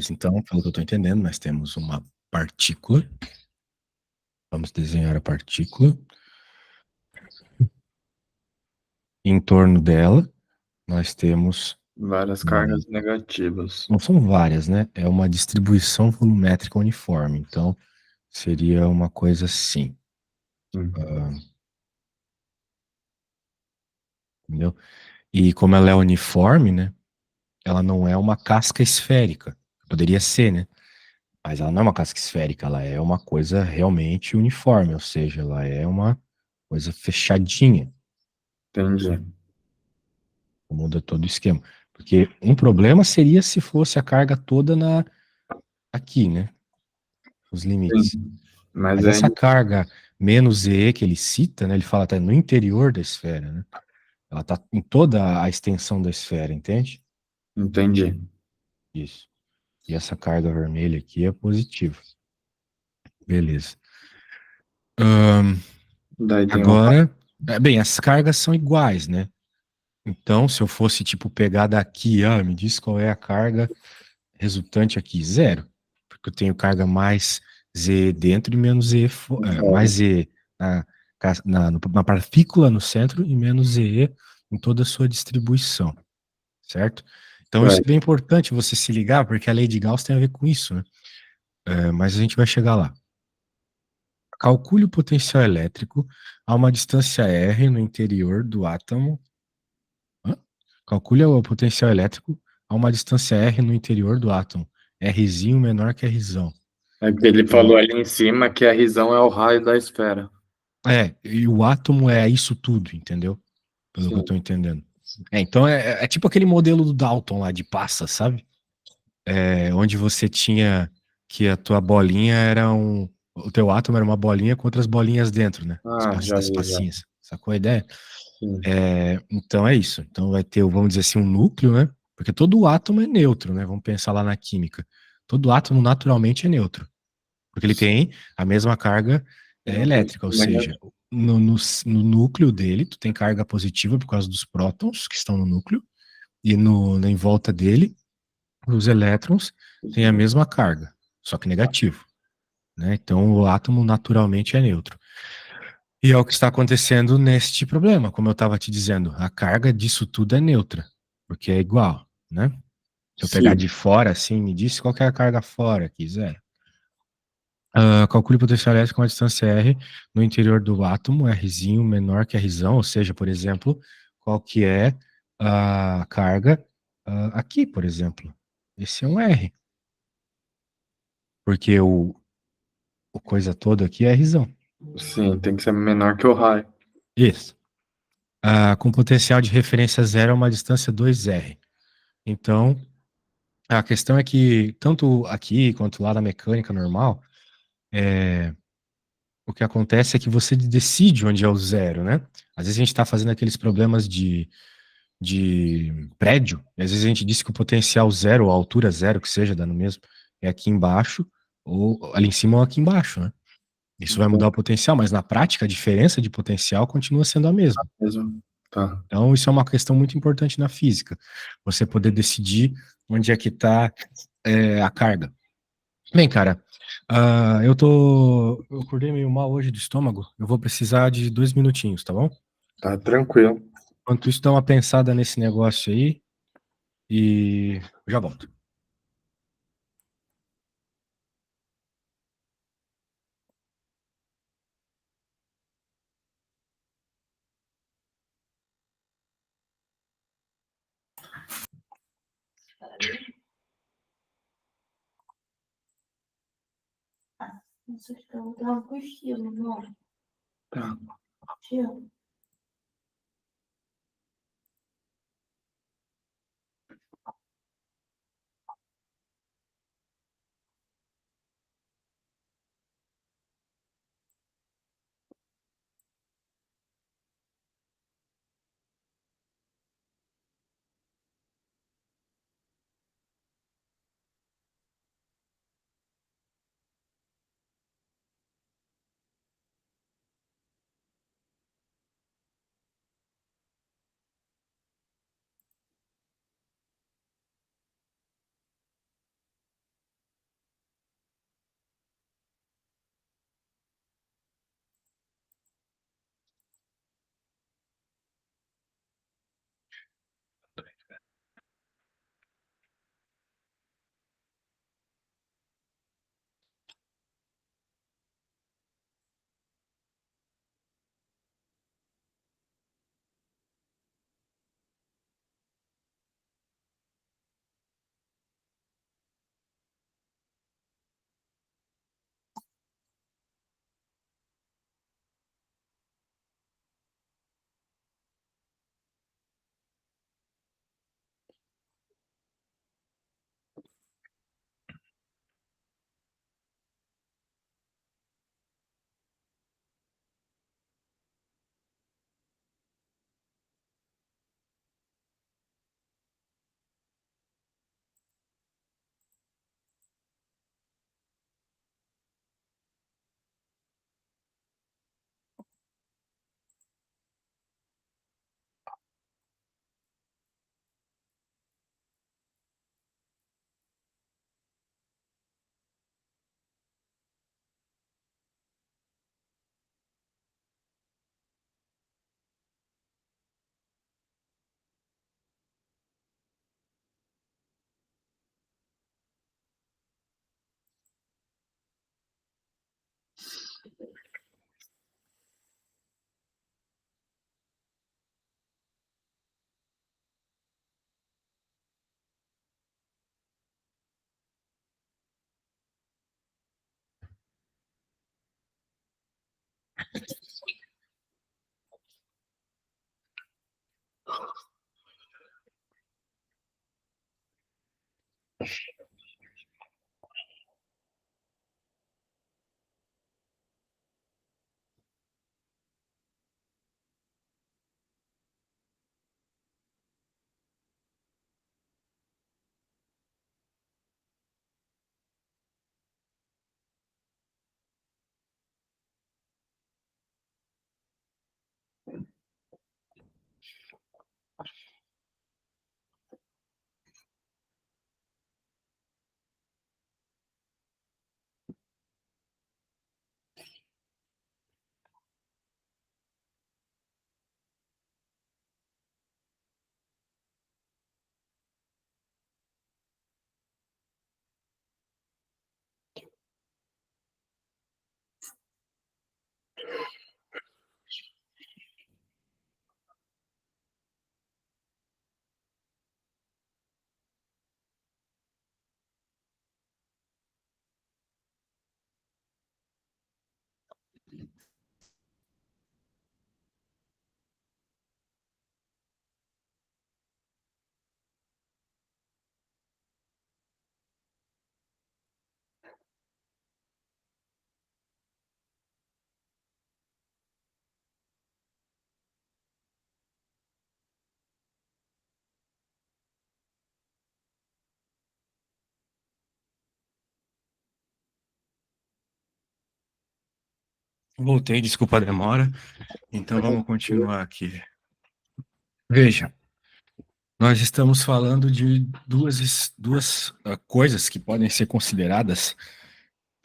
Então, pelo que eu estou entendendo, nós temos uma partícula. Vamos desenhar a partícula. Em torno dela, nós temos. Várias cargas negativas. Não são várias, né? É uma distribuição volumétrica uniforme. Então, seria uma coisa assim. Uhum. Entendeu? E como ela é uniforme, né? Ela não é uma casca esférica. Poderia ser, né? Mas ela não é uma casca esférica, ela é uma coisa realmente uniforme, ou seja, ela é uma coisa fechadinha. Entendi. Muda todo o esquema. Porque um problema seria se fosse a carga toda aqui, né? Os limites. Sim. Mas Mas é. essa carga menos E que ele cita, né? Ele fala até no interior da esfera, né? Ela está em toda a extensão da esfera, entende? Entendi. Isso. E essa carga vermelha aqui é positiva. Beleza. Ahn, Daí tem uma. agora, bem, as cargas são iguais, né? Então, se eu fosse, tipo, pegar daqui, me diz qual é a carga resultante aqui, zero. Porque eu tenho carga mais Z dentro e menos Z, mais Z na, na partícula no centro e menos Z em toda a sua distribuição, certo? Então, isso é bem importante você se ligar, porque a lei de Gauss tem a ver com isso, né? Mas a gente vai chegar lá. Calcule o potencial elétrico a uma distância R no interior do átomo. Hã? Calcule o potencial elétrico a uma distância R no interior do átomo. Rzinho menor que Rzão. É que ele E, falou ali em cima que a risão é o raio da esfera. e o átomo é isso tudo, entendeu? Pelo que eu Sim. tô entendendo. Então é tipo aquele modelo do Dalton lá de passa, sabe? Onde você tinha que a tua bolinha era um. O teu átomo era uma bolinha com outras bolinhas dentro, né? Ah, já As vi, já. passinhas. Sacou a ideia? Sim. Então é isso. Então vai ter, vamos dizer assim, um núcleo, né? Porque todo átomo é neutro, né? Vamos pensar lá na química. Todo átomo naturalmente é neutro, porque ele tem a mesma carga elétrica, ou seja, Negativo. no núcleo dele, tu tem carga positiva por causa dos prótons que estão no núcleo, e em volta dele, os elétrons têm a mesma carga, só que negativo, né? Então o átomo naturalmente é neutro. E é o que está acontecendo neste problema, como eu estava te dizendo, a carga disso tudo é neutra, porque é igual, né? Se eu pegar de Sim. fora, assim, me disse qual que é a carga fora aqui, zero. Calcule o potencial elétrico com a distância R no interior do átomo, Rzinho menor que Rzão, ou seja, por exemplo, qual que é a carga aqui, por exemplo. Esse é um R, porque o coisa toda aqui é Rzão. Sim, tem que ser menor que o raio. Isso. Com potencial de referência zero a uma distância 2R. Então, a questão é que, tanto aqui quanto lá na mecânica normal, o que acontece é que você decide onde é o zero, né? Às vezes a gente está fazendo aqueles problemas de prédio, e às vezes a gente diz que o potencial zero, ou a altura zero, que seja, dando mesmo, é aqui embaixo, ou ali em cima ou aqui embaixo, né? Isso vai mudar o potencial, mas na prática a diferença de potencial continua sendo a mesma. Mesmo. Tá. Então, isso é uma questão muito importante na física. Você poder decidir onde é que está a carga. Bem, cara, eu acordei meio mal hoje do estômago. Eu vou precisar de 2 minutinhos, tá bom? Tá tranquilo. Enquanto isso, dá uma pensada nesse negócio aí e já volto. Tá. Voltei, desculpa a demora. Então vamos continuar aqui. Veja, nós estamos falando de duas coisas que podem ser consideradas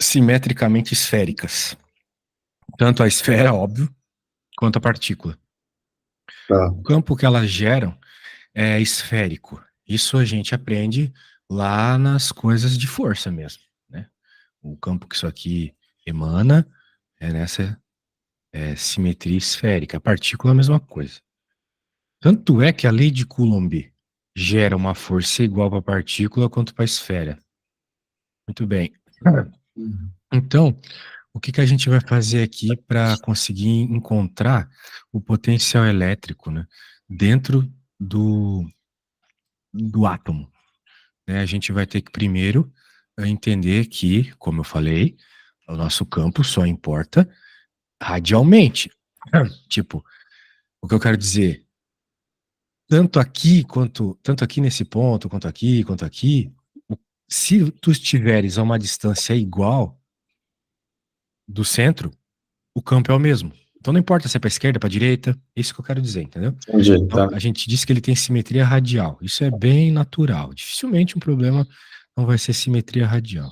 simetricamente esféricas. Tanto a esfera, óbvio, quanto a partícula. Tá. O campo que elas geram é esférico. Isso a gente aprende lá nas coisas de força mesmo, né? O campo que isso aqui emana é nessa simetria esférica. A partícula é a mesma coisa. Tanto é que a lei de Coulomb gera uma força igual para a partícula quanto para a esfera. Muito bem. Uhum. Então, o que que a gente vai fazer aqui para conseguir encontrar o potencial elétrico, né, dentro do átomo? Né? A gente vai ter que primeiro entender que, como eu falei, o nosso campo só importa radialmente. Tipo, o que eu quero dizer, tanto aqui nesse ponto, quanto aqui, se tu estiveres a uma distância igual do centro, o campo é o mesmo. Então não importa se é para esquerda, para direita, é isso que eu quero dizer, entendeu? Entendi, Então tá. a gente diz que ele tem simetria radial. Isso é bem natural. Dificilmente um problema não vai ser simetria radial.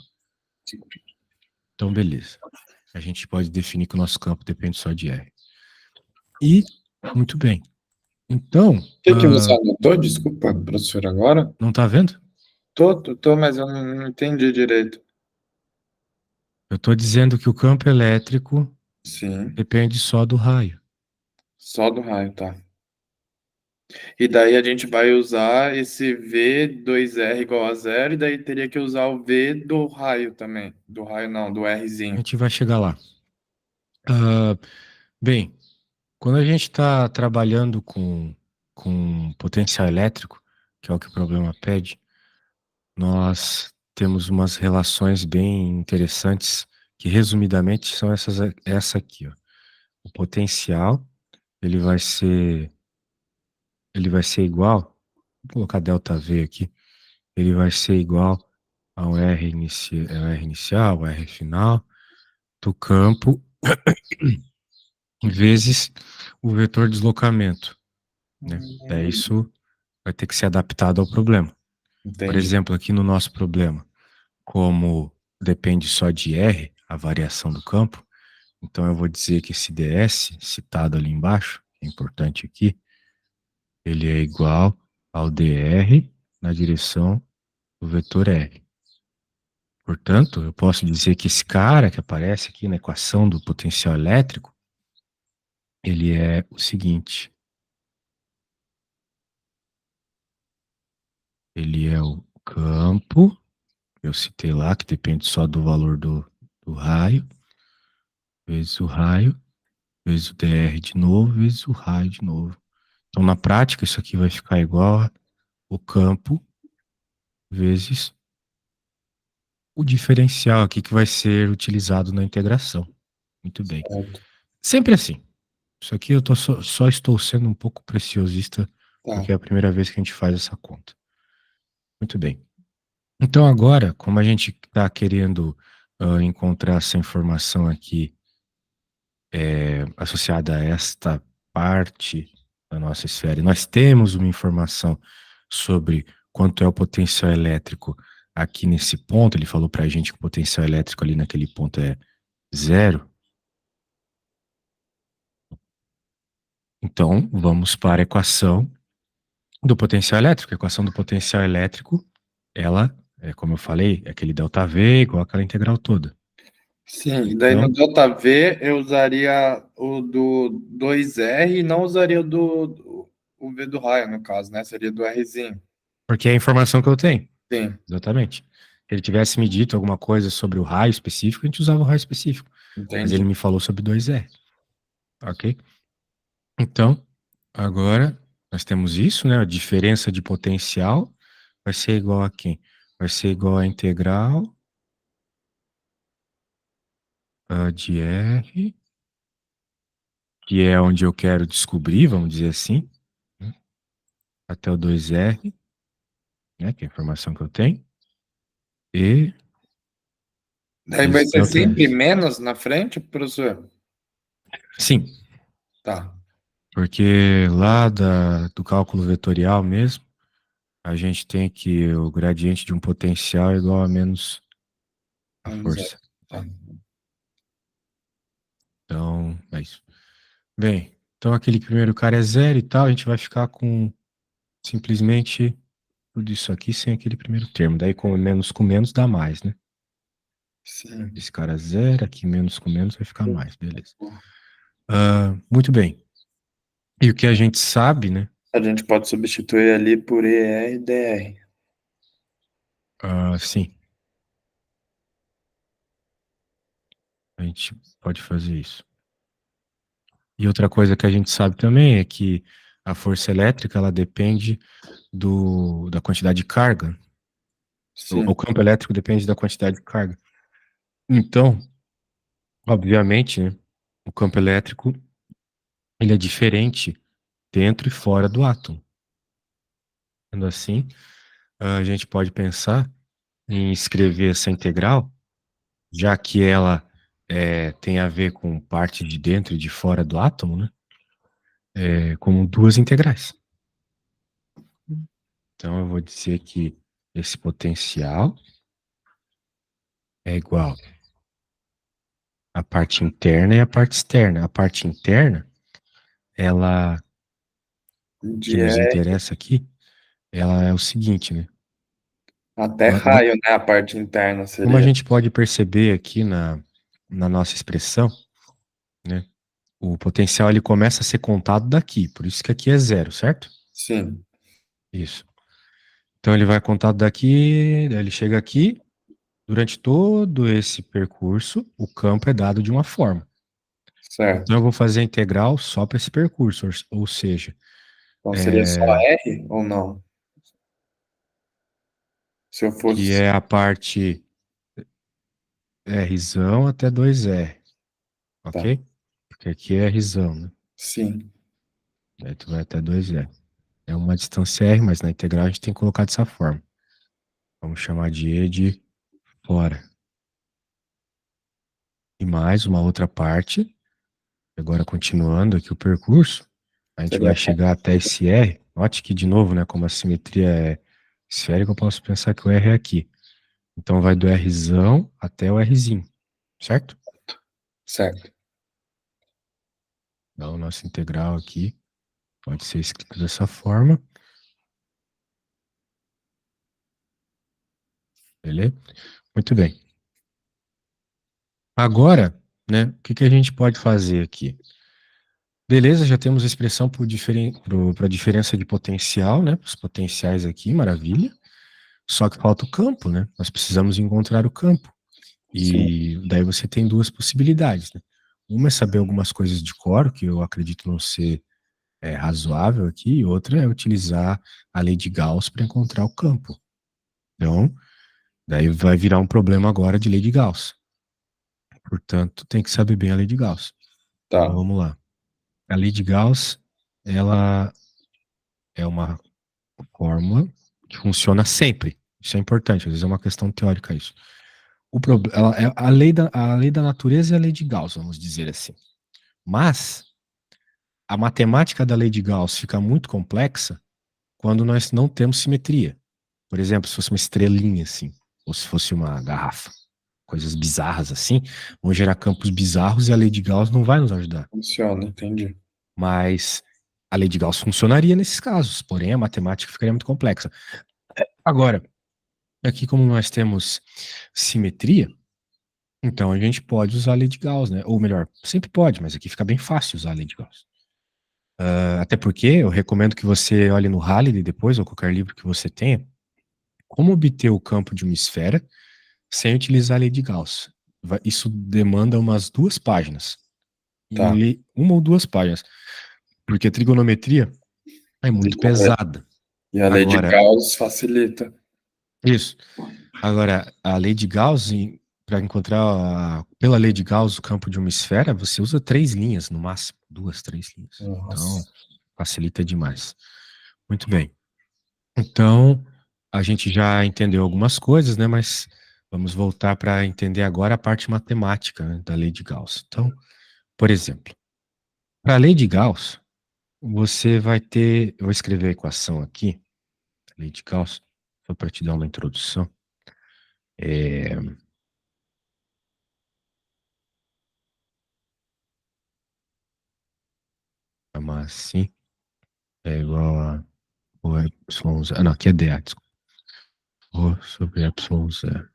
Então beleza. A gente pode definir que o nosso campo depende só de R. E muito bem. Então, O que que você anotou? Desculpa, professor, agora? não tá vendo? Tô, mas eu não entendi direito. Eu estou dizendo que o campo elétrico Sim, depende só do raio. só do raio, tá. E daí a gente vai usar esse V2R igual a zero, e daí teria que usar o V do raio também. Do raio não, do A Rzinho. gente vai chegar lá. Ah, bem, quando a gente está trabalhando com potencial elétrico, que é o que o problema pede, nós temos umas relações bem interessantes, que resumidamente são essa aqui, ó. O potencial, ele vai ser, ele vai ser igual, vou colocar ΔV aqui, ele vai ser igual ao R inicial, ao R final, do campo, vezes o vetor deslocamento, né? Daí isso vai ter que ser adaptado ao problema. Por Entendi. exemplo, aqui no nosso problema, como depende só de R, a variação do campo, então eu vou dizer que esse ds, citado ali embaixo, que é importante aqui, ele é igual ao dr na direção do vetor R. Portanto, eu posso dizer que esse cara que aparece aqui na equação do potencial elétrico, ele é o seguinte, ele é o campo, eu citei lá, que depende só do valor do raio, vezes o dr de novo, vezes o raio de novo. Então, na prática, isso aqui vai ficar igual a o campo vezes o diferencial aqui que vai ser utilizado na integração. Muito bem. Certo. Sempre assim. Isso aqui eu só estou sendo um pouco preciosista, Tá. porque é a primeira vez que a gente faz essa conta. Muito bem. Então, agora, como a gente está querendo encontrar essa informação aqui associada a esta parte da nossa esfera, e nós temos uma informação sobre quanto é o potencial elétrico aqui nesse ponto, ele falou para a gente que o potencial elétrico ali naquele ponto é zero. Então, vamos para a equação do potencial elétrico. A equação do potencial elétrico, ela, como eu falei, é aquele ΔV igual aquela integral toda. Sim, e daí no Então, ΔV eu usaria o do 2R e não usaria o V do raio, no caso, né? Seria do Rzinho. porque é a informação que eu tenho. Sim, Exatamente. Se ele tivesse me dito alguma coisa sobre o raio específico, a gente usava o raio específico. Mas ele entendi. me falou sobre 2R. Ok? Então, agora nós temos isso, né? A diferença de potencial vai ser igual a quem? Vai ser igual a integral de R, que é onde eu quero descobrir, vamos dizer assim, né, até o 2R, né? Que é a informação que eu tenho, e Daí vai vezes ser sempre ΔS. menos na frente, professor? Sim, Tá, porque lá do cálculo vetorial mesmo, a gente tem que o gradiente de um potencial é igual a menos a menos zero. força. Tá. Então, é isso. Bem, então aquele primeiro cara é zero e tal, a gente vai ficar com simplesmente tudo isso aqui sem aquele primeiro termo. Daí com menos dá mais, né? Sim. Esse cara é zero, aqui menos com menos vai ficar mais, beleza. Muito bem. E o que a gente sabe, né? A gente pode substituir ali por ER e DR. Sim, a gente pode fazer isso. E outra coisa que a gente sabe também é que a força elétrica ela depende da quantidade de carga. O Sim, campo elétrico depende da quantidade de carga. Então, obviamente, né, o campo elétrico ele é diferente dentro e fora do átomo. Sendo assim, a gente pode pensar em escrever essa integral, já que ela tem a ver com parte de dentro e de fora do átomo, né? Como duas integrais. Então, eu vou dizer que esse potencial é igual à parte interna e à parte externa. A parte interna, ela, que de nos E interessa aqui, ela é o seguinte, né? até raio, né? A parte interna Como a seria. gente pode perceber aqui na nossa expressão, né? O potencial ele começa a ser contado daqui, por isso que aqui é zero, certo? Sim, Isso. Então ele vai contado daqui, daí ele chega aqui. Durante todo esse percurso, o campo é dado de uma forma. Então certo. eu vou fazer a integral só para esse percurso, ou seja, Então seria só é, R ou não? Se eu que fosse. é a parte Rzão até 2R, Tá, ok? Porque aqui é Rzão, né? sim, Aí tu vai até 2R. É uma distância R, mas na integral a gente tem que colocar dessa forma. Vamos chamar de E de fora. E mais uma outra parte, agora continuando aqui o percurso, a gente seria vai chegar até esse R. Note que, de novo, né, como a simetria é esférica, eu posso pensar que o R é aqui. Então vai do Rzão até o Rzinho, certo? certo. Então, nossa integral aqui pode ser escrito dessa forma, beleza? Muito bem. Agora, né, o que que a gente pode fazer aqui? Beleza, já temos a expressão para a diferença de potencial, né? Os potenciais aqui, maravilha. Só que falta o campo, né? Nós precisamos encontrar o campo. Sim, E daí você tem duas possibilidades, né? Uma é saber algumas coisas de cor, que eu acredito não ser razoável aqui, e outra é utilizar a lei de Gauss para encontrar o campo. Então, daí vai virar um problema agora de lei de Gauss. Portanto, tem que saber bem a lei de Gauss. Então, tá. vamos lá. A lei de Gauss, ela é uma fórmula que funciona sempre. Isso é importante, às vezes é uma questão teórica isso. Ela é a lei da natureza e a lei de Gauss, vamos dizer assim. Mas a matemática da lei de Gauss fica muito complexa quando nós não temos simetria. Por exemplo, se fosse uma estrelinha assim, ou se fosse uma garrafa, coisas bizarras assim, vão gerar campos bizarros e a lei de Gauss não vai nos ajudar. Funciona, entendi. Mas a lei de Gauss funcionaria nesses casos, porém a matemática ficaria muito complexa. Agora, aqui como nós temos simetria, então a gente pode usar a lei de Gauss, né? Ou melhor, sempre pode, mas aqui fica bem fácil usar a lei de Gauss. Até porque eu recomendo que você olhe no Halliday depois, ou qualquer livro que você tenha, como obter o campo de uma esfera sem utilizar a lei de Gauss. Isso demanda umas 2 páginas. Tá. Uma ou 2 páginas. Porque a trigonometria é muito pesada. E a lei de Agora, Gauss facilita. isso. Agora, a lei de Gauss, para encontrar pela lei de Gauss o campo de uma esfera, você usa 3 linhas, no máximo. 2, 3 linhas. Então, Nossa. facilita demais. Muito bem. Então, a gente já entendeu algumas coisas, né? Mas vamos voltar para entender agora a parte matemática, né, da lei de Gauss. Então, por exemplo, Para a lei de Gauss, você vai ter. Eu vou escrever a equação aqui, a lei de Gauss, só para te dar uma introdução. É, chamar assim, é igual a o Y0. Ah, não, aqui é dA, desculpa. O sobre Y0.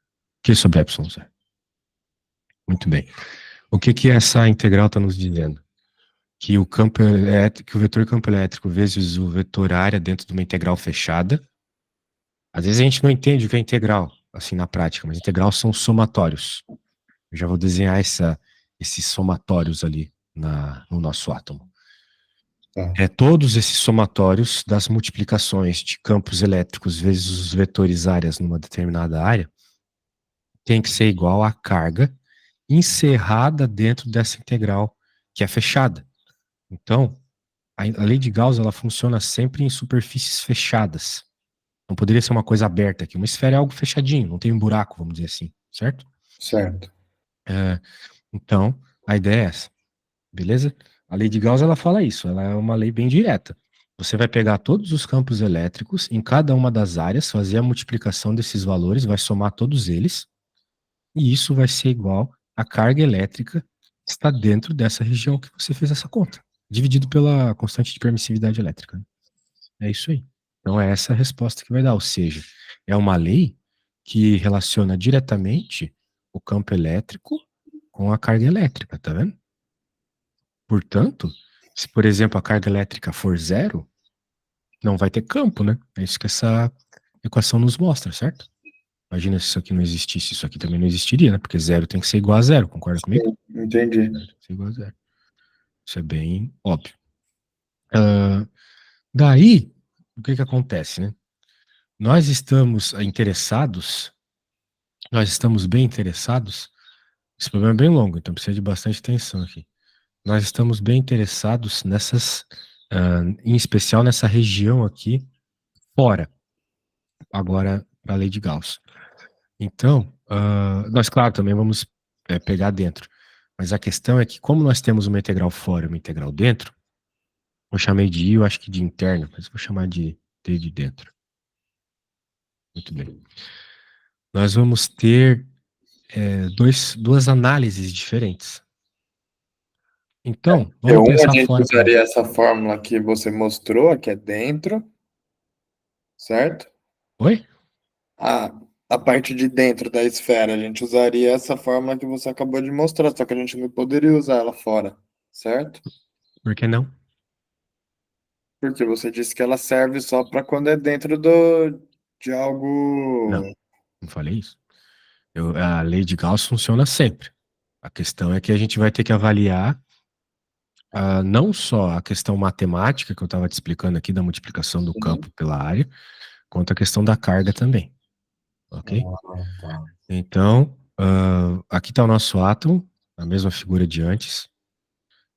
Q sobre Y0. Muito bem. O que que essa integral está nos dizendo? Que o campo elétrico, que o vetor campo elétrico vezes o vetor área dentro de uma integral fechada. Às vezes a gente não entende o que é integral, assim, na prática, mas integral são somatórios. Eu já vou desenhar esses somatórios ali no nosso átomo. Tá. Todos esses somatórios das multiplicações de campos elétricos vezes os vetores áreas numa determinada área tem que ser igual à carga encerrada dentro dessa integral que é fechada. Então, a lei de Gauss ela funciona sempre em superfícies fechadas. Não poderia ser uma coisa aberta aqui. Uma esfera é algo fechadinho, não tem um buraco, vamos dizer assim, certo? Certo. Então, a ideia é essa, beleza? A lei de Gauss ela fala isso, ela é uma lei bem direta. Você vai pegar todos os campos elétricos em cada uma das áreas, fazer a multiplicação desses valores, vai somar todos eles, e isso vai ser igual à carga elétrica que está dentro dessa região que você fez essa conta, dividido pela constante de permissividade elétrica. É isso aí. Então é essa a resposta que vai dar, ou seja, é uma lei que relaciona diretamente o campo elétrico com a carga elétrica, tá vendo? Portanto, se por exemplo a carga elétrica for zero, não vai ter campo, né? É isso que essa equação nos mostra, certo? Imagina se isso aqui não existisse, isso aqui também não existiria, né? Porque zero tem que ser igual a zero, concorda comigo? Sim, entendi. Zero tem que ser igual a zero. Isso é bem óbvio. Ah, daí, o que que acontece, né? Nós estamos interessados, nós estamos bem interessados. Esse problema é bem longo, então precisa de bastante atenção aqui. Nós estamos bem interessados nessas, em especial nessa região aqui, fora, agora, a lei de Gauss. Então, nós, claro, também vamos pegar dentro. Mas a questão é que, como nós temos uma integral fora e uma integral dentro, eu chamei de I, eu acho que de interno, mas vou chamar de D de dentro. Muito bem. Nós vamos ter duas análises diferentes. Então, É vamos um, a pensar gente fora primeiro. usaria essa fórmula que você mostrou, que é dentro, certo? Oi? A, a parte de dentro da esfera, a gente usaria essa fórmula que você acabou de mostrar, só que a gente não poderia usar ela fora, certo? Por que não? Porque você disse que ela serve só para quando é dentro de Não, algo. não falei isso. A lei de Gauss funciona sempre. A questão é que a gente vai ter que avaliar não só a questão matemática que eu estava te explicando aqui, da multiplicação do Uhum. campo pela área, quanto a questão da carga também. Ok? Ah, tá. Então, aqui está o nosso átomo, a mesma figura de antes,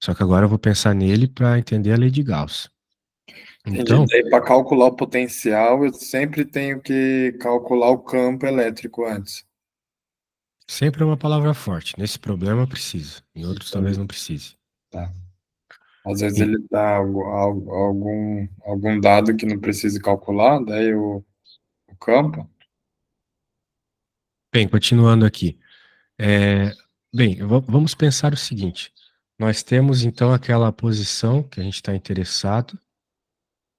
só que agora eu vou pensar nele para entender a lei de Gauss. Entendi. Então, Daí, para calcular o potencial, eu sempre tenho que calcular o campo elétrico antes. sempre é uma palavra forte. Nesse problema precisa, em outros talvez Entendi. não precise. Tá. Às vezes E, ele dá algum dado que não precise calcular, daí o campo. bem, continuando aqui. É, bem, vamos pensar o seguinte: nós temos então aquela posição que a gente está interessado,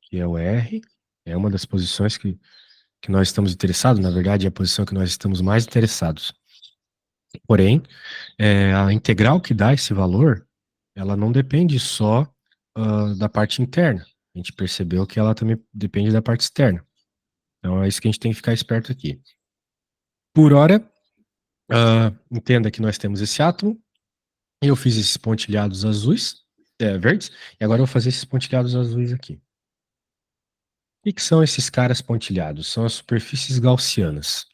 que é o R, é uma das posições que nós estamos interessados, na verdade, é a posição que nós estamos mais interessados. Porém, a integral que dá esse valor, ela não depende só da parte interna. A gente percebeu que ela também depende da parte externa. Então é isso que a gente tem que ficar esperto aqui. Por hora, entenda que nós temos esse átomo, eu fiz esses pontilhados azuis, verdes, e agora eu vou fazer esses pontilhados azuis aqui. O que são esses caras pontilhados? São as superfícies gaussianas,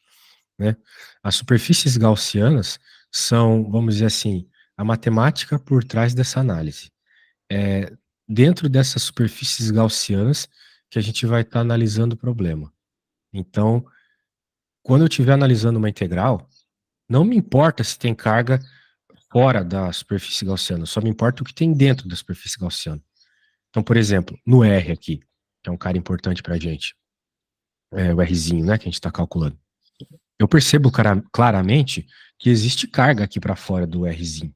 né? As superfícies gaussianas são, vamos dizer assim, a matemática por trás dessa análise. É dentro dessas superfícies gaussianas que a gente vai estar analisando o problema. Então, quando eu estiver analisando uma integral, não me importa se tem carga fora da superfície gaussiana, só me importa o que tem dentro da superfície gaussiana. Então, por exemplo, no R aqui, que é um cara importante pra gente, o Rzinho, né, que a gente está calculando. Eu percebo claramente que existe carga aqui para fora do Rzinho.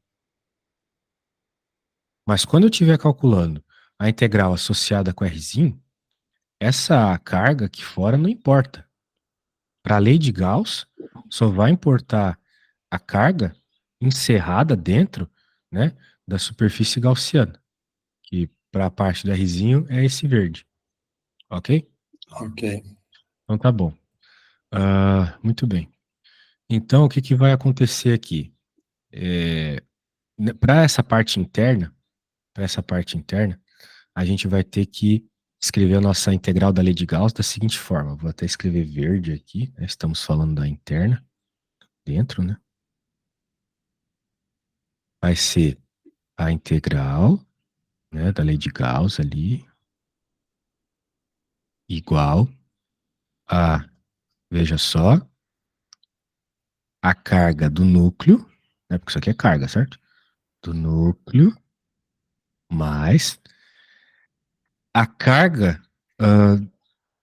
Mas quando eu estiver calculando a integral associada com Rzinho, essa carga aqui fora não importa. Para a lei de Gauss, só vai importar a carga encerrada dentro, né, da superfície gaussiana, que para a parte do Rzinho é esse verde. Ok? Ok. Então tá bom. Muito bem. Então, o que que vai acontecer aqui? Para essa parte interna, a gente vai ter que escrever a nossa integral da lei de Gauss da seguinte forma. Vou até escrever verde aqui, né? Estamos falando da interna, dentro, né? Vai ser a integral, né, da lei de Gauss ali, igual a, veja só, a carga do núcleo, né? Porque isso aqui é carga, certo? Do núcleo mais a carga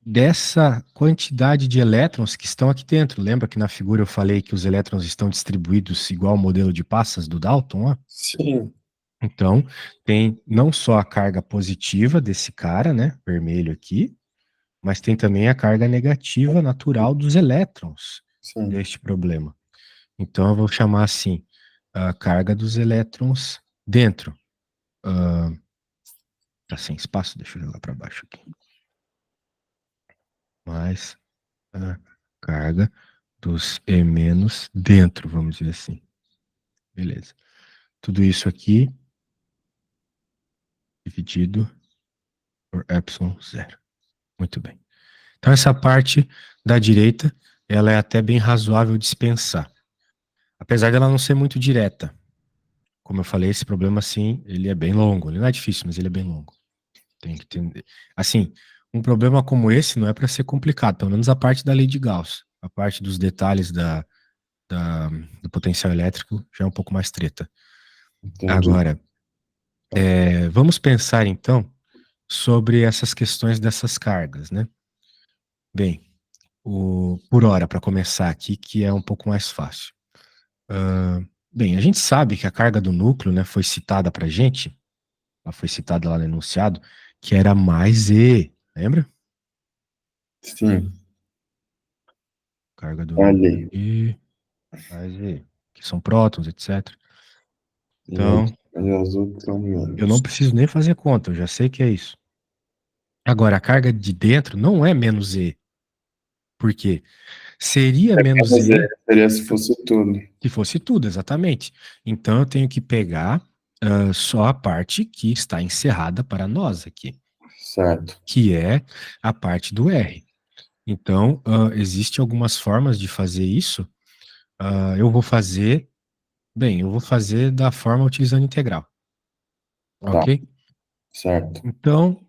dessa quantidade de elétrons que estão aqui dentro. Lembra que na figura eu falei que os elétrons estão distribuídos igual ao modelo de passas do Dalton, ó? Sim, Então, tem não só a carga positiva desse cara, né, vermelho aqui, mas tem também a carga negativa natural dos elétrons sim. deste problema. Então, eu vou chamar assim, a carga dos elétrons dentro. Tá sem espaço, deixa eu jogar para baixo aqui. Mais a carga dos E- dentro, vamos dizer assim. Beleza. Tudo isso aqui dividido por epsilon zero. Muito bem. Então, essa parte da direita, ela é até bem razoável de se pensar. Apesar dela não ser muito direta. Como eu falei, esse problema, assim, ele é bem longo. Ele não é difícil, mas ele é bem longo. Tem que entender. Assim, um problema como esse não é para ser complicado, pelo menos a parte da lei de Gauss. A parte dos detalhes da- do potencial elétrico já é um pouco mais treta. Entendi. Agora, vamos pensar então sobre essas questões dessas cargas, né? Bem, por hora, para começar aqui, que é um pouco mais fácil. Bem, a gente sabe que a carga do núcleo, né, foi citada para gente, ela foi citada lá no enunciado, que era mais E, lembra? Sim, Carga do núcleo olhei. aqui, mais E, que são prótons, etc. E aí, Então, e azul são eu não menos. preciso nem fazer conta, eu já sei que é isso. Agora, a carga de dentro não é menos E. Por quê? Seria menos Menos E seria se fosse tudo. se fosse tudo, exatamente. Então eu tenho que pegar só a parte que está encerrada para nós aqui, Certo. que é a parte do R. Então, existem algumas formas de fazer isso. Eu vou fazer, bem, eu vou fazer da forma utilizando integral, Tá, ok? certo. Então,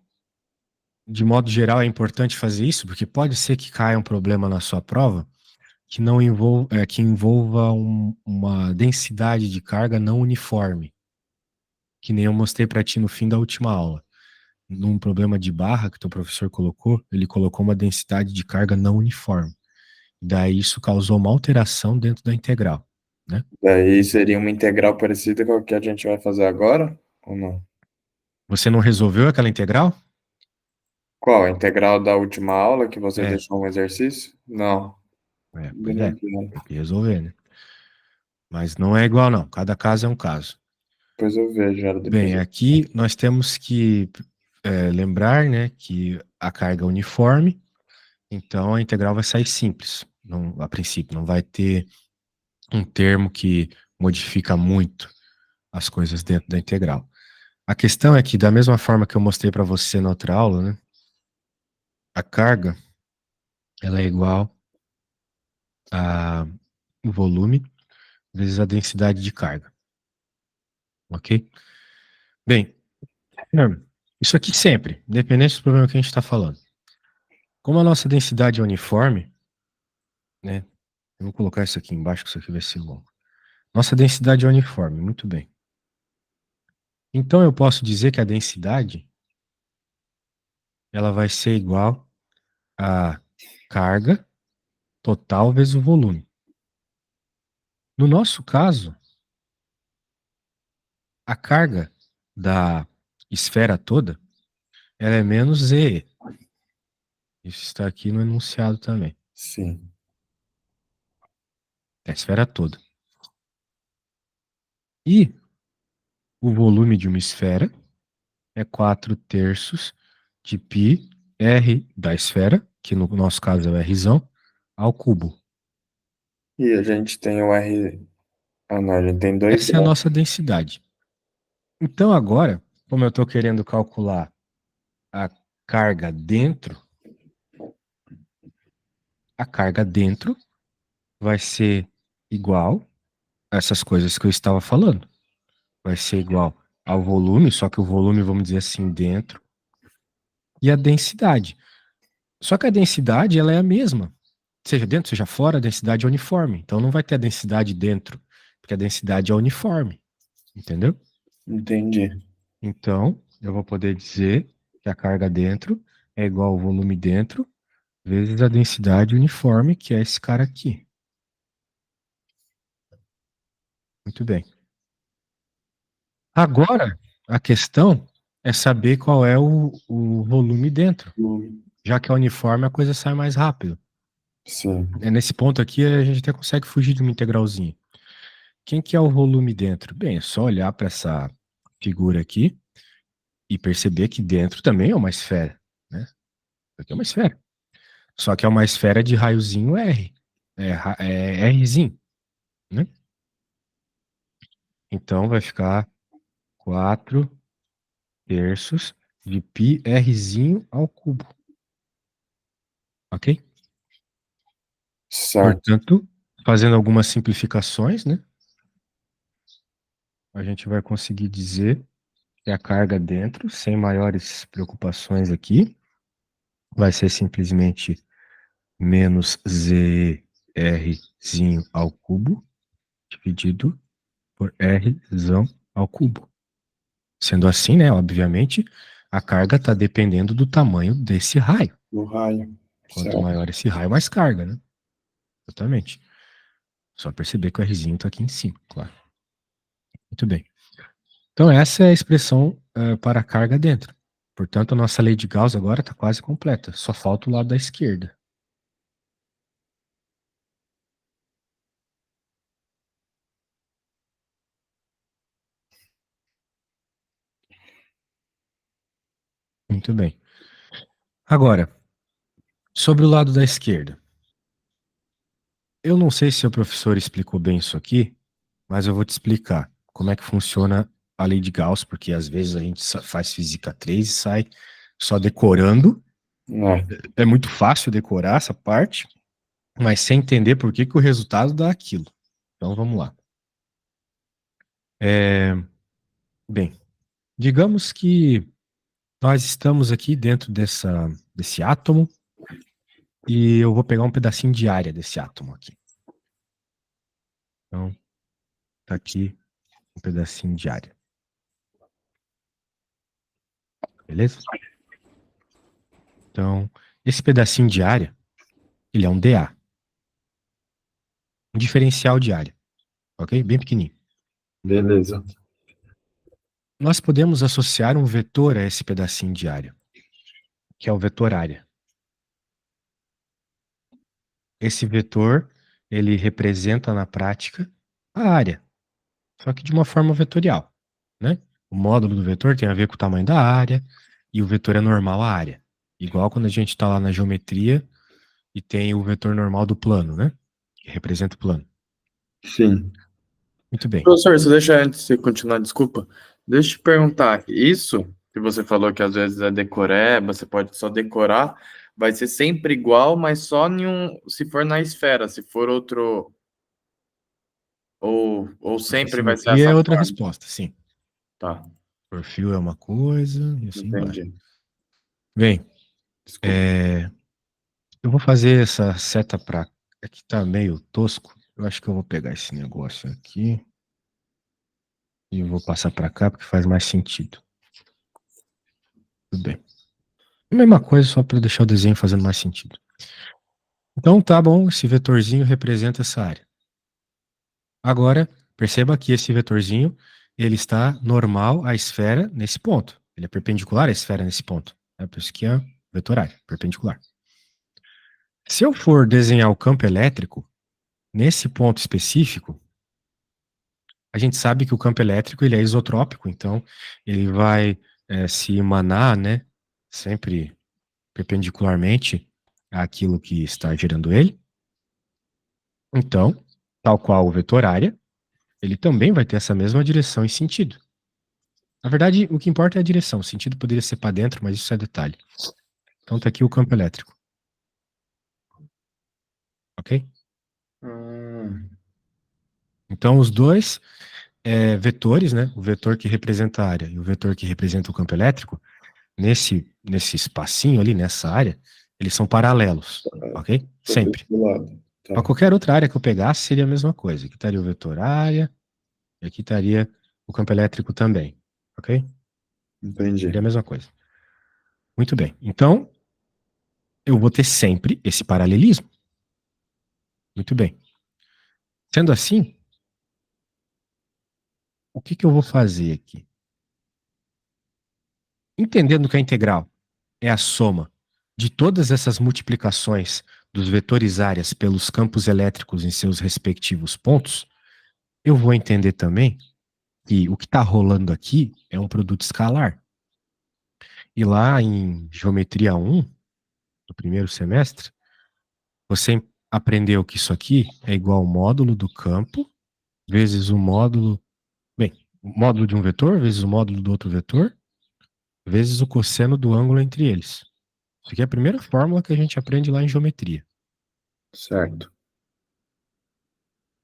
de modo geral, é importante fazer isso, porque pode ser que caia um problema na sua prova que não envolva, que envolva uma densidade de carga não uniforme, que nem eu mostrei para ti no fim da última aula. Num problema de barra que teu professor colocou, ele colocou uma densidade de carga não uniforme. Daí isso causou uma alteração dentro da integral, né? Daí seria uma integral parecida com a que a gente vai fazer agora? Ou não? Você não resolveu aquela integral? Qual? A integral da última aula que você É, deixou um exercício? Não. pois Não é, lembro. tem que resolver, né? Mas não é igual, não. Cada caso é um caso. Depois eu vejo ela depois. Bem, aqui nós temos que lembrar, né, que a carga é uniforme, então a integral vai sair simples. Não, a princípio, não vai ter um termo que modifica muito as coisas dentro da integral. A questão é que, da mesma forma que eu mostrei para você na outra aula, né, a carga ela é igual a volume vezes a densidade de carga, ok? Bem, isso aqui sempre, independente do problema que a gente está falando. Como a nossa densidade é uniforme, né? Eu vou colocar isso aqui embaixo, que isso aqui vai ser longo. Nossa densidade é uniforme, muito bem. Então eu posso dizer que a densidade ela vai ser igual a carga total vezes o volume. No nosso caso, a carga da esfera toda ela é menos ZE. Isso está aqui no enunciado também. Sim. É a esfera toda. E o volume de uma esfera é 4/3 de π r da esfera, que no nosso caso é o Rzão, ao cubo. E a gente tem o R. Ah, não, a gente tem dois Essa é a R. nossa densidade. Então agora, como eu estou querendo calcular a carga dentro, a carga dentro vai ser igual a essas coisas que eu estava falando. Vai ser igual ao volume, só que o volume, vamos dizer assim, dentro, e a densidade. Só que a densidade, ela é a mesma. Seja dentro, seja fora, a densidade é uniforme. Então não vai ter a densidade dentro, porque a densidade é uniforme. Entendeu? Entendi. Então, eu vou poder dizer que a carga dentro é igual ao volume dentro vezes a densidade uniforme, que é esse cara aqui. Muito bem. Agora, a questão é saber qual é o volume dentro. Já que é uniforme, a coisa sai mais rápido. Sim. É nesse ponto aqui, a gente até consegue fugir de uma integralzinha. Quem que é o volume dentro? Bem, é só olhar para essa figura aqui e perceber que dentro também é uma esfera, né? Aqui é uma esfera. Só que é uma esfera de raiozinho R. É Rzinho, né? Então vai ficar 4/3 de π Rzinho ao cubo. Ok? Certo. Portanto, fazendo algumas simplificações, né? A gente vai conseguir dizer que a carga dentro, sem maiores preocupações aqui, vai ser simplesmente menos ZRzinho ao cubo dividido por Rzão ao cubo. Sendo assim, né, obviamente, a carga está dependendo do tamanho desse raio. Do raio. Quanto Certo. maior esse raio, mais carga, né? Exatamente. Só perceber que o Rzinho está aqui em cima, claro. Muito bem. Então, essa é a expressão para a carga dentro. Portanto, a nossa lei de Gauss agora está quase completa. Só falta o lado da esquerda. Muito bem. Agora, sobre o lado da esquerda. Eu não sei se o professor explicou bem isso aqui, mas eu vou te explicar como é que funciona a lei de Gauss, porque às vezes a gente faz física 3 e sai só decorando. É. É muito fácil decorar essa parte, mas sem entender por que que o resultado dá aquilo. Então vamos lá. Bem, digamos que nós estamos aqui dentro desse átomo e eu vou pegar um pedacinho de área desse átomo aqui. Então, tá aqui um pedacinho de área. Beleza? Então, esse pedacinho de área, ele é um dA, um diferencial de área, ok? Bem pequenininho. Beleza. Nós podemos associar um vetor a esse pedacinho de área, que é o vetor área. Esse vetor, ele representa na prática a área, só que de uma forma vetorial, né? O módulo do vetor tem a ver com o tamanho da área e o vetor é normal à área. Igual quando a gente está lá na geometria e tem o vetor normal do plano, né? Que representa o plano. Sim. Muito bem. Professor, você deixa antes de você continuar, desculpa. Deixa eu te perguntar, isso que você falou que às vezes é decoreba, você pode só decorar, vai ser sempre igual, mas só em um, se for na esfera, se for outro, ou Porque sempre vai ser simetria é essa outra forma. resposta, sim. Tá, Perfil é uma coisa e assim vai. entendi. Bem, Desculpa. eu vou fazer essa seta para. Aqui tá meio tosco. Eu acho que eu vou pegar esse negócio aqui e vou passar para cá porque faz mais sentido. Tudo bem. Mesma coisa, só para deixar o desenho fazendo mais sentido. Então, tá bom, esse vetorzinho representa essa área. Agora, perceba que esse vetorzinho, ele está normal à esfera nesse ponto. Ele é perpendicular à esfera nesse ponto. É por isso que é vetorário, perpendicular. Se eu for desenhar o campo elétrico, nesse ponto específico, a gente sabe que o campo elétrico ele é isotrópico, então ele vai se emanar, né, sempre perpendicularmente àquilo que está gerando ele. Então, tal qual o vetor área, ele também vai ter essa mesma direção e sentido. Na verdade, o que importa é a direção. O sentido poderia ser para dentro, mas isso é detalhe. Então tá aqui o campo elétrico. Ok? Então os dois vetores, né? O vetor que representa a área e o vetor que representa o campo elétrico, nesse espacinho ali, nessa área, eles são paralelos. Ok? Sempre. Tá. Para qualquer outra área que eu pegasse, seria a mesma coisa. Aqui estaria o vetor área e aqui estaria o campo elétrico também. Ok? Entendi. Seria a mesma coisa. Muito bem. Então, eu vou ter sempre esse paralelismo. Muito bem. Sendo assim, o que eu vou fazer aqui? Entendendo que a integral é a soma de todas essas multiplicações dos vetores áreas pelos campos elétricos em seus respectivos pontos, eu vou entender também que o que está rolando aqui é um produto escalar. E lá em Geometria 1, no primeiro semestre, você aprendeu que isso aqui é igual ao módulo do campo vezes o módulo, bem, o módulo de um vetor vezes o módulo do outro vetor vezes o cosseno do ângulo entre eles. Isso aqui é a primeira fórmula que a gente aprende lá em geometria. Certo.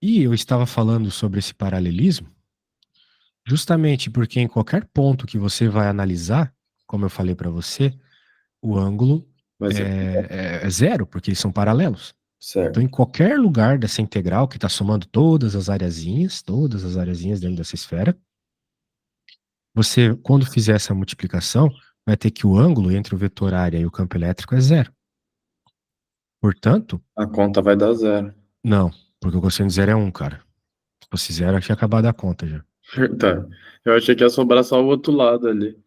E eu estava falando sobre esse paralelismo justamente porque em qualquer ponto que você vai analisar, como eu falei para você, o ângulo Vai ser é zero, porque eles são paralelos. Então, certo. em qualquer lugar dessa integral que está somando todas as areazinhas dentro dessa esfera, você, quando fizer essa multiplicação, vai ter que o ângulo entre o vetor área e o campo elétrico é zero. Portanto, A conta vai dar zero. não, porque o cosseno de zero é 1, cara. Se fosse zero, eu tinha acabado a conta já. Tá. Eu achei que ia sobrar só o outro lado ali.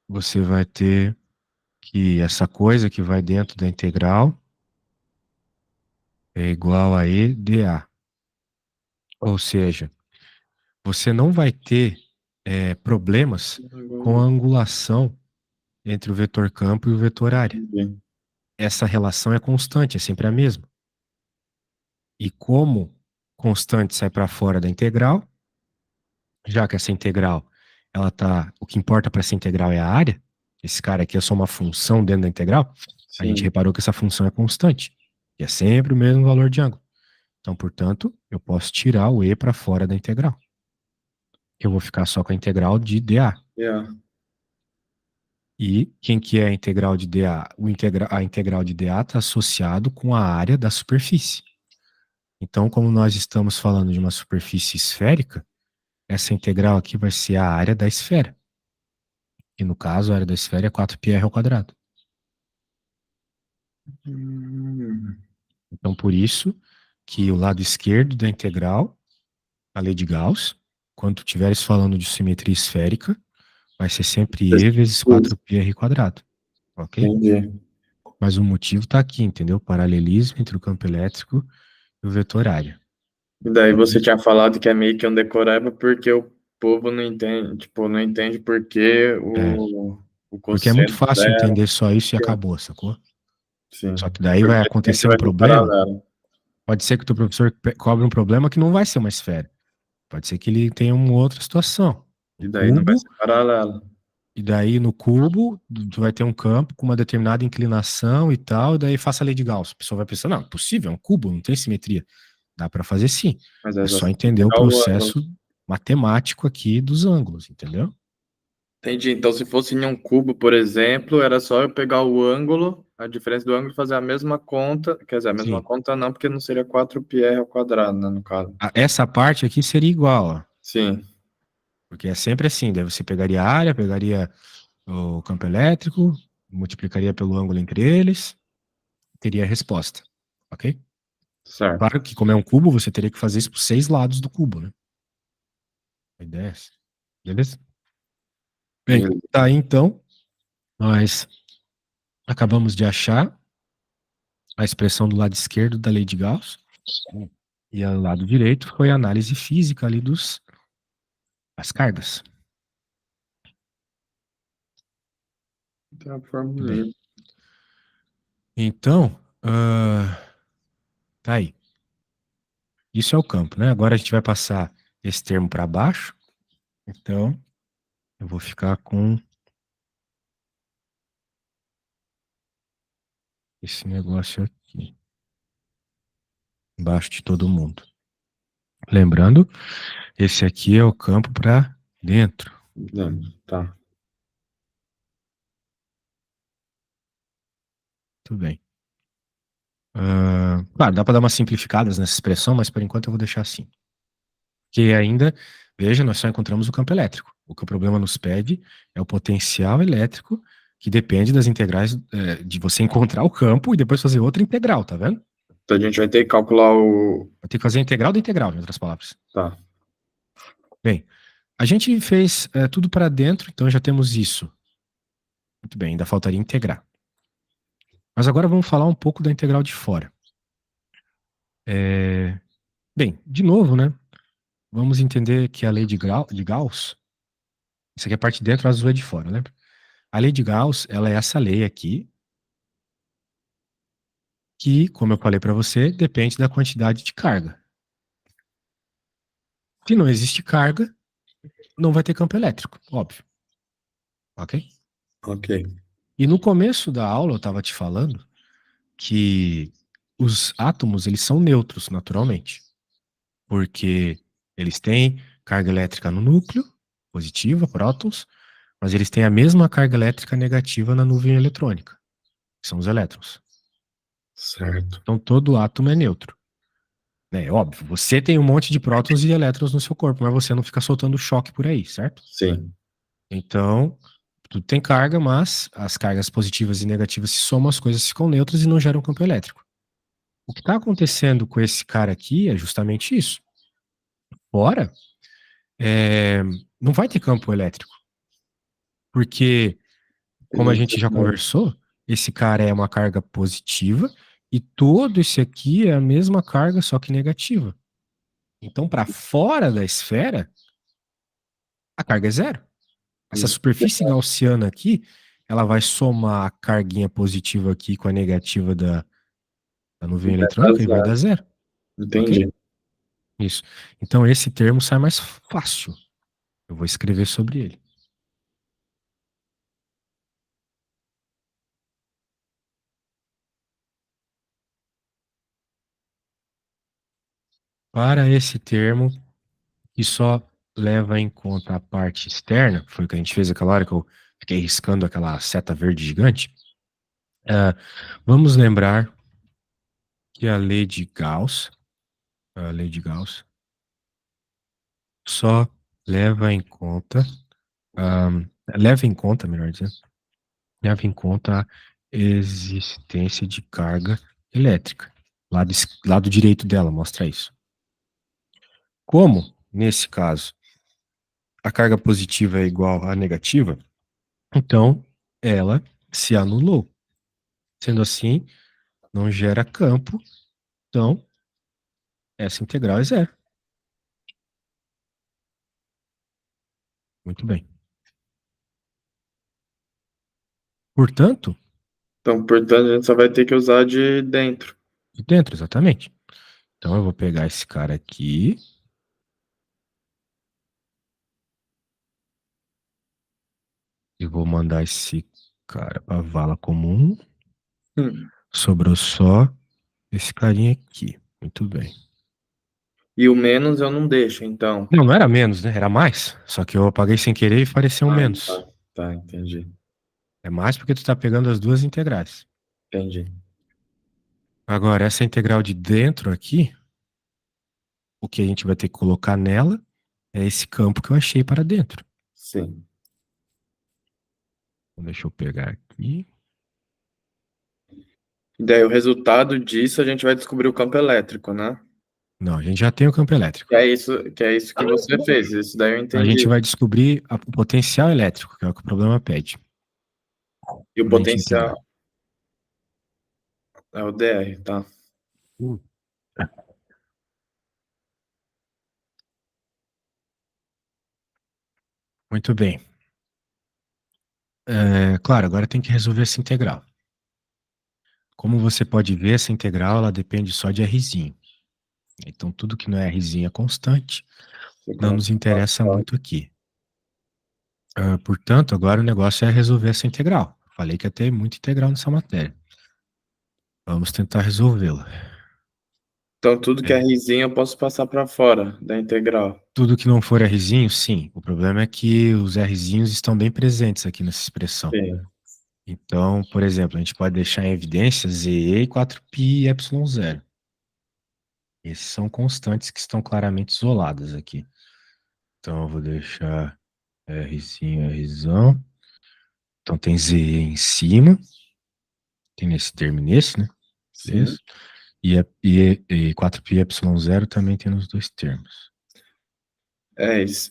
Você vai ter que essa coisa que vai dentro da integral é igual a EdA. Ou seja, você não vai ter problemas com a angulação entre o vetor campo e o vetor área. Entendi. Essa relação é constante, é sempre a mesma. E como constante sai para fora da integral, já que essa integral, o que importa para essa integral é a área, esse cara aqui é só uma função dentro da integral, a gente Sim. reparou que essa função é constante, e é sempre o mesmo valor de ângulo. Então, portanto, eu posso tirar o e para fora da integral. Eu vou ficar só com a integral de dA. Yeah. E quem que é a integral de dA? A integral de dA está associado com a área da superfície. Então, como nós estamos falando de uma superfície esférica, essa integral aqui vai ser a área da esfera. E no caso, a área da esfera é 4πr ao quadrado. Então, por isso que o lado esquerdo da integral, a lei de Gauss, quando tu estiveres falando de simetria esférica, vai ser sempre E vezes 4πr quadrado. Ok? Entendi. Mas o motivo está aqui, entendeu? Paralelismo entre o campo elétrico e o vetor área. E daí você tinha falado que é meio que um decoreba porque o povo não entende, tipo, não entende porque É, o porque é muito cosseno fácil zero. entender só isso e acabou, sacou? Só Sim. que daí vai Porque acontecer sempre um vai ser problema. paralelo. Pode ser que o teu professor cobre um problema que não vai ser uma esfera. Pode ser que ele tenha uma outra situação. Um E daí não vai cubo, ser paralelo. e daí no cubo tu vai ter um campo com uma determinada inclinação e tal, e daí faça a lei de Gauss. A pessoa vai pensar, não, é possível, é um cubo, não tem simetria. Dá para fazer sim. Mas É é só só você entender o pegar o ângulo. processo matemático aqui dos ângulos, entendeu? Entendi. Então, se fosse em um cubo, por exemplo, era só eu pegar o ângulo, A diferença do ângulo é fazer a mesma conta, quer dizer, a mesma Sim. conta não, porque não seria 4πr ao quadrado, né, no caso. Essa parte aqui seria igual, ó. Sim, Porque é sempre assim, daí você pegaria a área, pegaria o campo elétrico, multiplicaria pelo ângulo entre eles, teria a resposta, ok? certo. Claro que como é um cubo, você teria que fazer isso por 6 lados do cubo, né? A ideia é essa. Beleza? Bem, Beleza. tá aí então, nós acabamos de achar a expressão do lado esquerdo da lei de Gauss, e o lado direito foi a análise física ali das cargas. Tem a Muito bem. formulinha. Então, tá aí. Isso é o campo, né? Agora a gente vai passar esse termo para baixo. Então, eu vou ficar com esse negócio aqui, embaixo de todo mundo. Lembrando, esse aqui é o campo para dentro. Tá. Tudo bem. Claro, dá para dar umas simplificadas nessa expressão, mas por enquanto eu vou deixar assim. Que ainda, veja, nós só encontramos o campo elétrico. O que o problema nos pede é o potencial elétrico, que depende das integrais, de você encontrar o campo e depois fazer outra integral, tá vendo? Então a gente vai ter que calcular o. Vai ter que fazer a integral da integral, em outras palavras. Tá. Bem, a gente fez tudo para dentro, então já temos isso. Muito bem, ainda faltaria integrar. Mas agora vamos falar um pouco da integral de fora. Bem, de novo, né? Vamos entender que a lei de Gauss, isso aqui é a parte de dentro, a azul é de fora, lembra? A lei de Gauss, ela é essa lei aqui, que, como eu falei para você, depende da quantidade de carga. Se não existe carga, não vai ter campo elétrico, óbvio. Ok? Ok. E no começo da aula eu estava te falando que os átomos, eles são neutros naturalmente, porque eles têm carga elétrica no núcleo, positiva, prótons, mas eles têm a mesma carga elétrica negativa na nuvem eletrônica, que são os elétrons. Certo. Então todo átomo é neutro. É óbvio, você tem um monte de prótons e elétrons no seu corpo, mas você não fica soltando choque por aí, certo? Sim. Então, tudo tem carga, mas as cargas positivas e negativas se somam, as coisas ficam neutras e não geram campo elétrico. O que está acontecendo com esse cara aqui é justamente isso. Fora, é, não vai ter campo elétrico, porque, como a gente já conversou, esse cara é uma carga positiva e todo esse aqui é a mesma carga, só que negativa. Então, para fora da esfera, a carga é zero. Essa superfície gaussiana aqui, ela vai somar a carguinha positiva aqui com a negativa da nuvem eletrônica e vai dar zero, ok? Entendi. Isso. Então, esse termo sai mais fácil. Eu vou escrever sobre ele. Para esse termo, que só leva em conta a parte externa, foi o que a gente fez aquela hora que eu fiquei riscando aquela seta verde gigante, ah, vamos lembrar que a lei de Gauss, só leva em conta, ah, leva em conta, melhor dizendo, leva em conta a existência de carga elétrica. Lado direito dela mostra isso. Como, nesse caso, a carga positiva é igual à negativa, então ela se anulou. Sendo assim, não gera campo, então essa integral é zero. Muito bem. Portanto, Então, portanto, a gente só vai ter que usar de dentro. de dentro, exatamente. Então eu vou pegar esse cara aqui e vou mandar esse cara para a vala comum. Sobrou só esse carinha aqui. Muito bem. E o menos eu não deixo, então. Não, não era menos, né? Era mais. Só que eu apaguei sem querer e pareceu um Ah, menos. tá. Tá, entendi. É mais porque tu tá pegando as duas integrais. Entendi. Agora, essa integral de dentro aqui, o que a gente vai ter que colocar nela é esse campo que eu achei para dentro. Sim. Então, deixa eu pegar aqui. E daí o resultado disso a gente vai descobrir o campo elétrico, né? Não, a gente já tem o campo elétrico. Que é isso que você fez. Isso daí eu A gente entendi. vai descobrir o potencial elétrico, que é o que o problema pede, E o quando a gente integrar. potencial é o dr, tá? Uh. Muito bem. Claro, agora tem que resolver essa integral. Como você pode ver, essa integral ela depende só de Rzinho. Então, tudo que não é Rzinho é constante, Você não coloca nos interessa muito aqui. Portanto, agora o negócio é resolver essa integral. Falei que ia ter muita integral nessa matéria. Vamos tentar resolvê-la. Então, tudo que é É, risinho eu posso passar para fora da integral. tudo que não for Rzinho, sim. O problema é que os Rzinhos estão bem presentes aqui nessa expressão. Sim. Então, por exemplo, a gente pode deixar em evidência ZE e 4π ε0. Esses são constantes que estão claramente isoladas aqui. Então, eu vou deixar Rzinho, Rzão. Então, tem ZE em cima. Tem nesse termo e nesse, né? Sim. Beleza? E 4π ε0 também tem nos dois termos.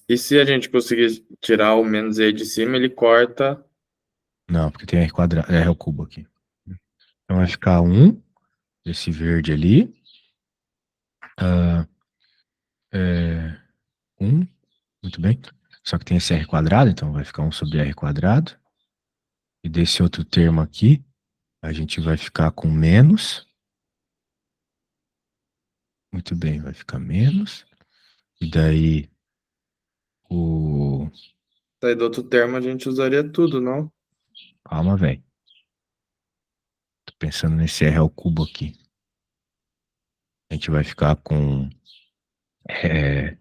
E se a gente conseguir tirar o menos e de cima, ele corta. Não, porque tem R quadrado, R ao cubo aqui. Então vai ficar 1, esse verde ali. Ah, 1, muito bem. Só que tem esse R quadrado, então vai ficar 1 sobre R quadrado. E desse outro termo aqui, a gente vai ficar com menos. Muito bem, vai ficar menos. E daí o. Daí do outro termo a gente usaria tudo, não? Calma, velho. Tô pensando nesse R ao cubo aqui. A gente vai ficar com é,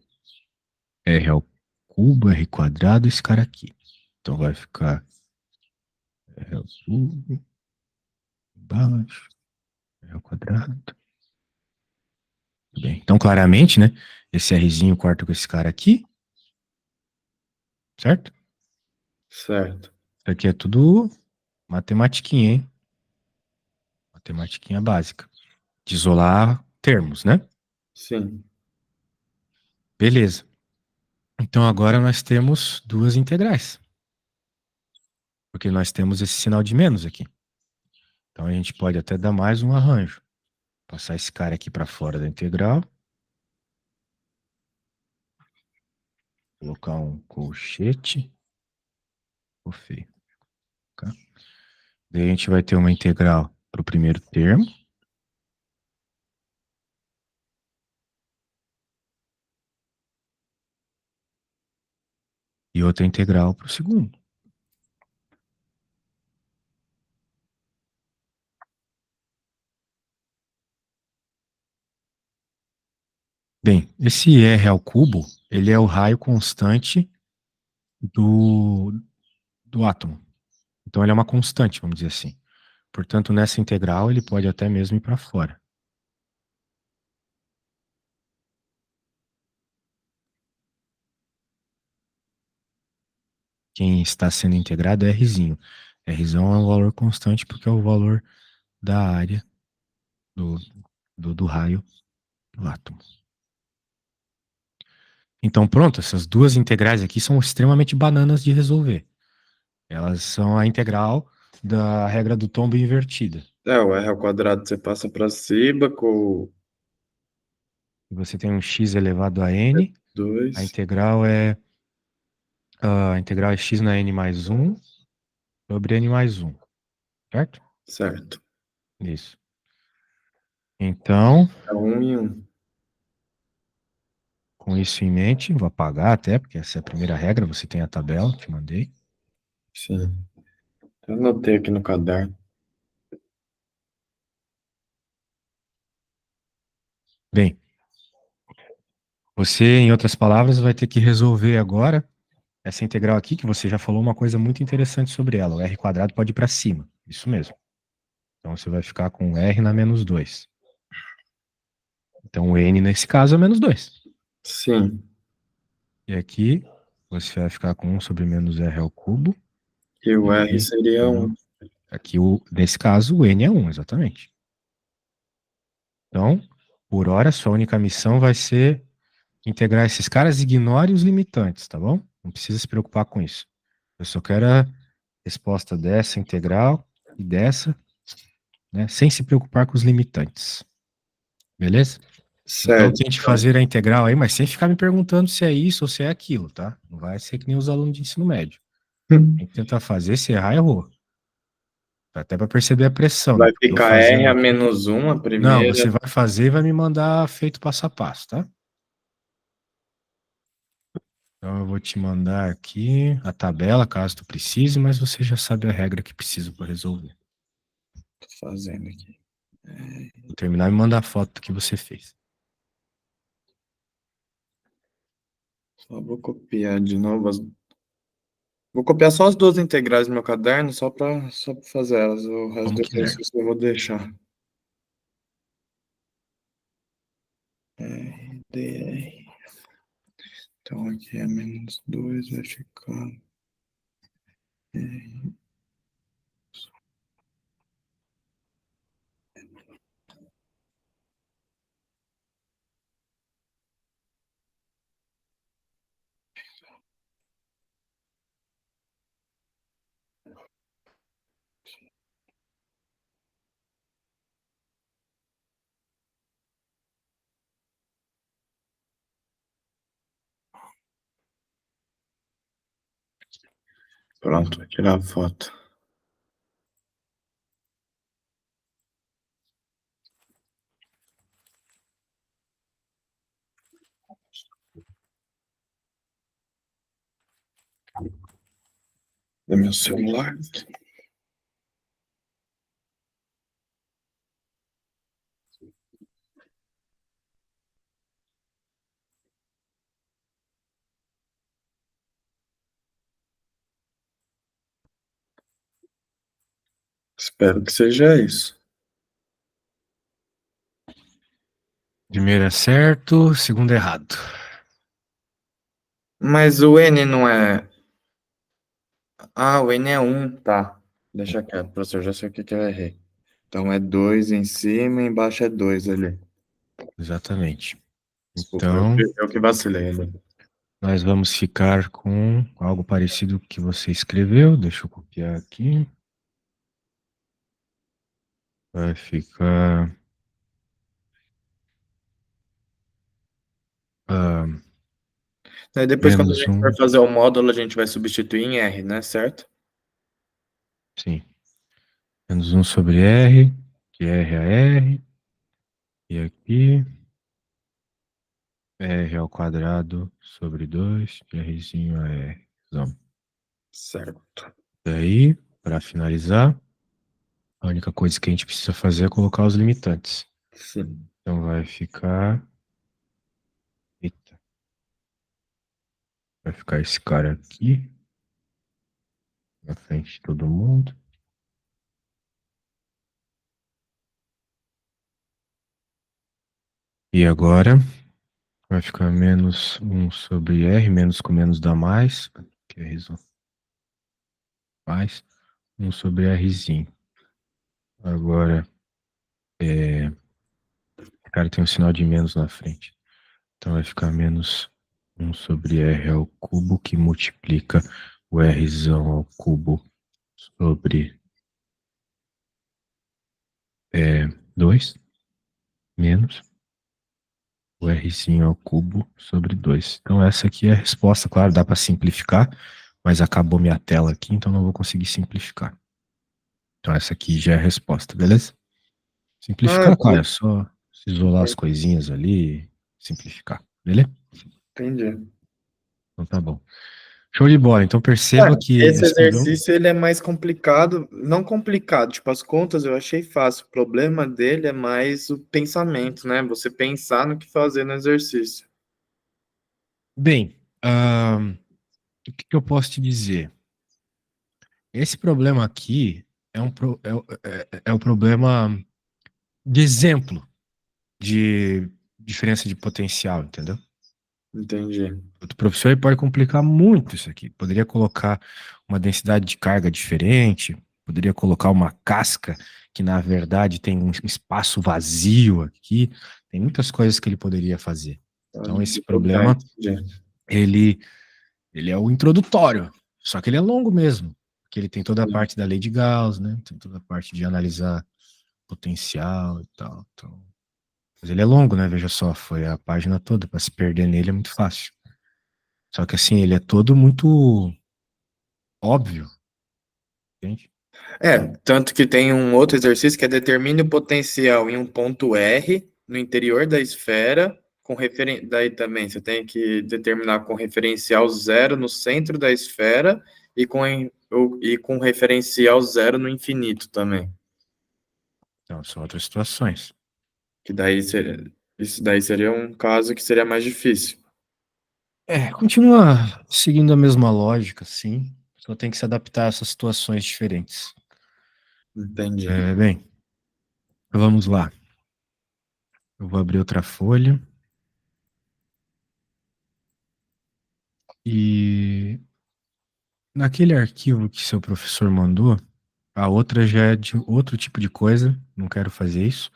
R ao cubo, R quadrado, esse cara aqui. Então vai ficar R ao cubo, embaixo, R ao quadrado. Tudo bem. Então, claramente, né? Esse Rzinho corta com esse cara aqui, certo? Certo. Isso aqui é tudo matematiquinha, hein? Matematiquinha básica. De isolar termos, né? Sim. Beleza. Então agora nós temos duas integrais. Porque nós temos esse sinal de menos aqui. Então a gente pode até dar mais um arranjo. Passar esse cara aqui para fora da integral. Colocar um colchete. Ficou feio. Tá? Daí a gente vai ter uma integral para o primeiro termo. E outra integral para o segundo. Bem, esse R ao cubo, ele é o raio constante do, do átomo. Então ele é uma constante, vamos dizer assim. Portanto, nessa integral ele pode até mesmo ir para fora. Quem está sendo integrado é Rzinho. Rzão é um valor constante porque é o valor da área do, do raio do átomo. Então, pronto, essas duas integrais aqui são extremamente bananas de resolver. Elas são a integral da regra do tombo invertida. O r ao quadrado você passa para cima com Você tem um x elevado a n, a 2. integral é x na n mais 1 sobre n mais 1, certo? Certo. Isso. Então, É 1 e 1. com isso em mente, vou apagar até, porque essa é a primeira regra, você tem a tabela, te mandei. Sim. Eu anotei aqui no caderno. Bem, você, em outras palavras, vai ter que resolver agora essa integral aqui, que você já falou uma coisa muito interessante sobre ela. O r quadrado pode ir para cima. Isso mesmo. Então você vai ficar com R na menos 2. Então o N nesse caso é menos 2. Sim. E aqui você vai ficar com 1 sobre menos R ao cubo. E o R E seria então, 1. aqui nesse caso o N é 1, exatamente. Então, por hora, sua única missão vai ser integrar esses caras, ignore os limitantes, tá bom? Não precisa se preocupar com isso. Eu só quero a resposta dessa integral e dessa, né, sem se preocupar com os limitantes. Beleza? Então Certo. tente fazer a integral aí, mas sem ficar me perguntando se é isso ou se é aquilo, tá? Não vai ser que nem os alunos de ensino médio. Tem que tentar fazer, se errar, errou. Até para perceber a pressão, né? Vai Porque eu ficar R fazendo a aqui. menos 1, a Não, você primeira. vai fazer e vai me mandar feito passo a passo, tá? Então eu vou te mandar aqui a tabela, caso tu precise, mas você já sabe a regra que precisa para resolver. Tô fazendo aqui. Vou terminar e mandar a foto do que você fez. Só vou copiar de novo. Vou copiar só as duas integrais do meu caderno, só pra fazer elas. O resto Como do quiser. exercício eu vou deixar. DR. Então aqui é menos 2, vai ficar. Pronto, vou tirar a foto. Do meu celular. Espero que seja isso. Primeiro é certo, segundo é errado. Mas o N não é. Ah, o N é 1, tá. Deixa quieto, professor, já sei o que que eu errei. Então é 2 em cima e embaixo é 2 ali. Exatamente. Desculpa, Então, eu que vacilei ali. nós vamos ficar com algo parecido com o que você escreveu. Deixa eu copiar aqui. Vai ficar ah, Aí depois, quando a menos gente for um. fazer o módulo, a gente vai substituir em R, né? Certo? Sim. Menos um sobre R, de R a R. E aqui, R ao quadrado sobre 2 de Rzinho a R. Então, Certo. daí, para finalizar, a única coisa que a gente precisa fazer é colocar os limitantes. Sim. Então vai ficar. Eita. Vai ficar esse cara aqui, na frente de todo mundo. E agora vai ficar menos um sobre R, menos com menos dá mais, que é R mais, um sobre Rzinho. Agora, o cara tem um sinal de menos na frente. Então vai ficar menos um sobre R ao cubo, que multiplica o Rzão ao cubo sobre 2, menos o Rzinho ao cubo sobre 2. Então essa aqui é a resposta, claro, dá para simplificar, mas acabou minha tela aqui, então não vou conseguir simplificar. Então essa aqui já é a resposta, beleza? Ah, Simplificar, claro, é só isolar as coisinhas ali, simplificar, beleza? entendi. Então tá bom. Show de bola. Então perceba que Esse esse problema. exercício ele é mais complicado, não complicado, tipo, as contas eu achei fácil. O problema dele é mais o pensamento, né? Você pensar no que fazer no exercício. Bem, o que que eu posso te dizer? Esse problema aqui é o problema de exemplo de diferença de potencial, entendeu? Entendi. O professor ele pode complicar muito isso aqui. Poderia colocar uma densidade de carga diferente, poderia colocar uma casca que, na verdade, tem um espaço vazio aqui. Tem muitas coisas que ele poderia fazer. Então, Pode esse dificultar, problema, entendi. ele, ele é o introdutório, só que ele é longo mesmo, porque ele tem toda a parte da lei de Gauss, né? Tem toda a parte de analisar potencial e tal. Então, mas ele é longo, né? Veja só, foi a página toda. Para se perder nele é muito fácil. Só que assim, ele é todo muito óbvio, entende? É, tanto que tem um outro exercício que é determine o potencial em um ponto R no interior da esfera, daí também você tem que determinar com referencial zero no centro da esfera e com referencial zero no infinito também. Então, são outras situações. Que daí isso daí seria um caso que seria mais difícil. É, continua seguindo a mesma lógica, sim. Só tem que se adaptar a essas situações diferentes. Entendi. É, bem, vamos lá. Eu vou abrir outra folha e naquele arquivo que seu professor mandou, a outra já é de outro tipo de coisa. Não quero fazer isso.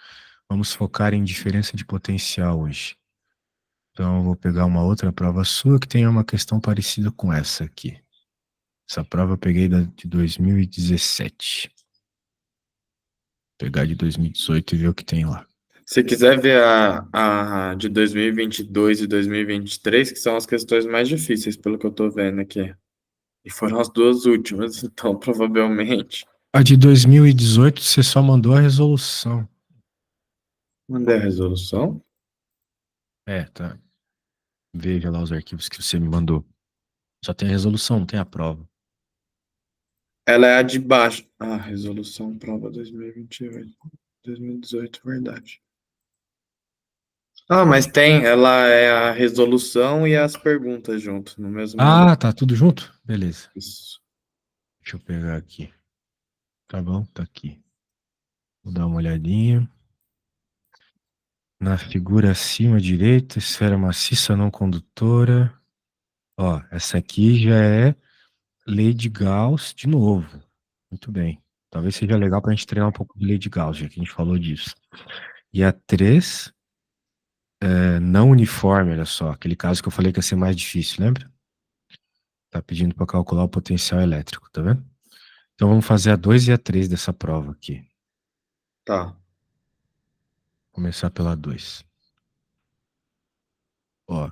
Vamos focar em diferença de potencial hoje. Então, eu vou pegar uma outra prova sua que tenha uma questão parecida com essa aqui. Essa prova eu peguei de 2017. Vou pegar de 2018 e ver o que tem lá. Se quiser ver a de 2022 e 2023, que são as questões mais difíceis, pelo que eu tô vendo aqui. E foram as duas últimas, então provavelmente. A de 2018 você só mandou a resolução. Mandei a resolução. É, tá. Veja lá os arquivos que você me mandou. Só tem a resolução, não tem a prova. Ela é a de baixo. Ah, resolução prova 2028, 2018, verdade. Ah, mas tem, ela é a resolução e as perguntas junto, no mesmo modelo. Ah, tá tudo junto? Beleza. Isso. Deixa eu pegar aqui. Tá bom? Tá aqui. Vou dar uma olhadinha. Na figura acima à direita, esfera maciça não condutora. Ó, essa aqui já é lei de Gauss de novo. Muito bem. Talvez seja legal para a gente treinar um pouco de lei de Gauss, já que a gente falou disso. E a 3 é não uniforme, olha só. Aquele caso que eu falei que ia ser mais difícil, lembra? Tá pedindo para calcular o potencial elétrico, tá vendo? Então vamos fazer a 2 e a 3 dessa prova aqui. Tá. Começar pela 2. Ó,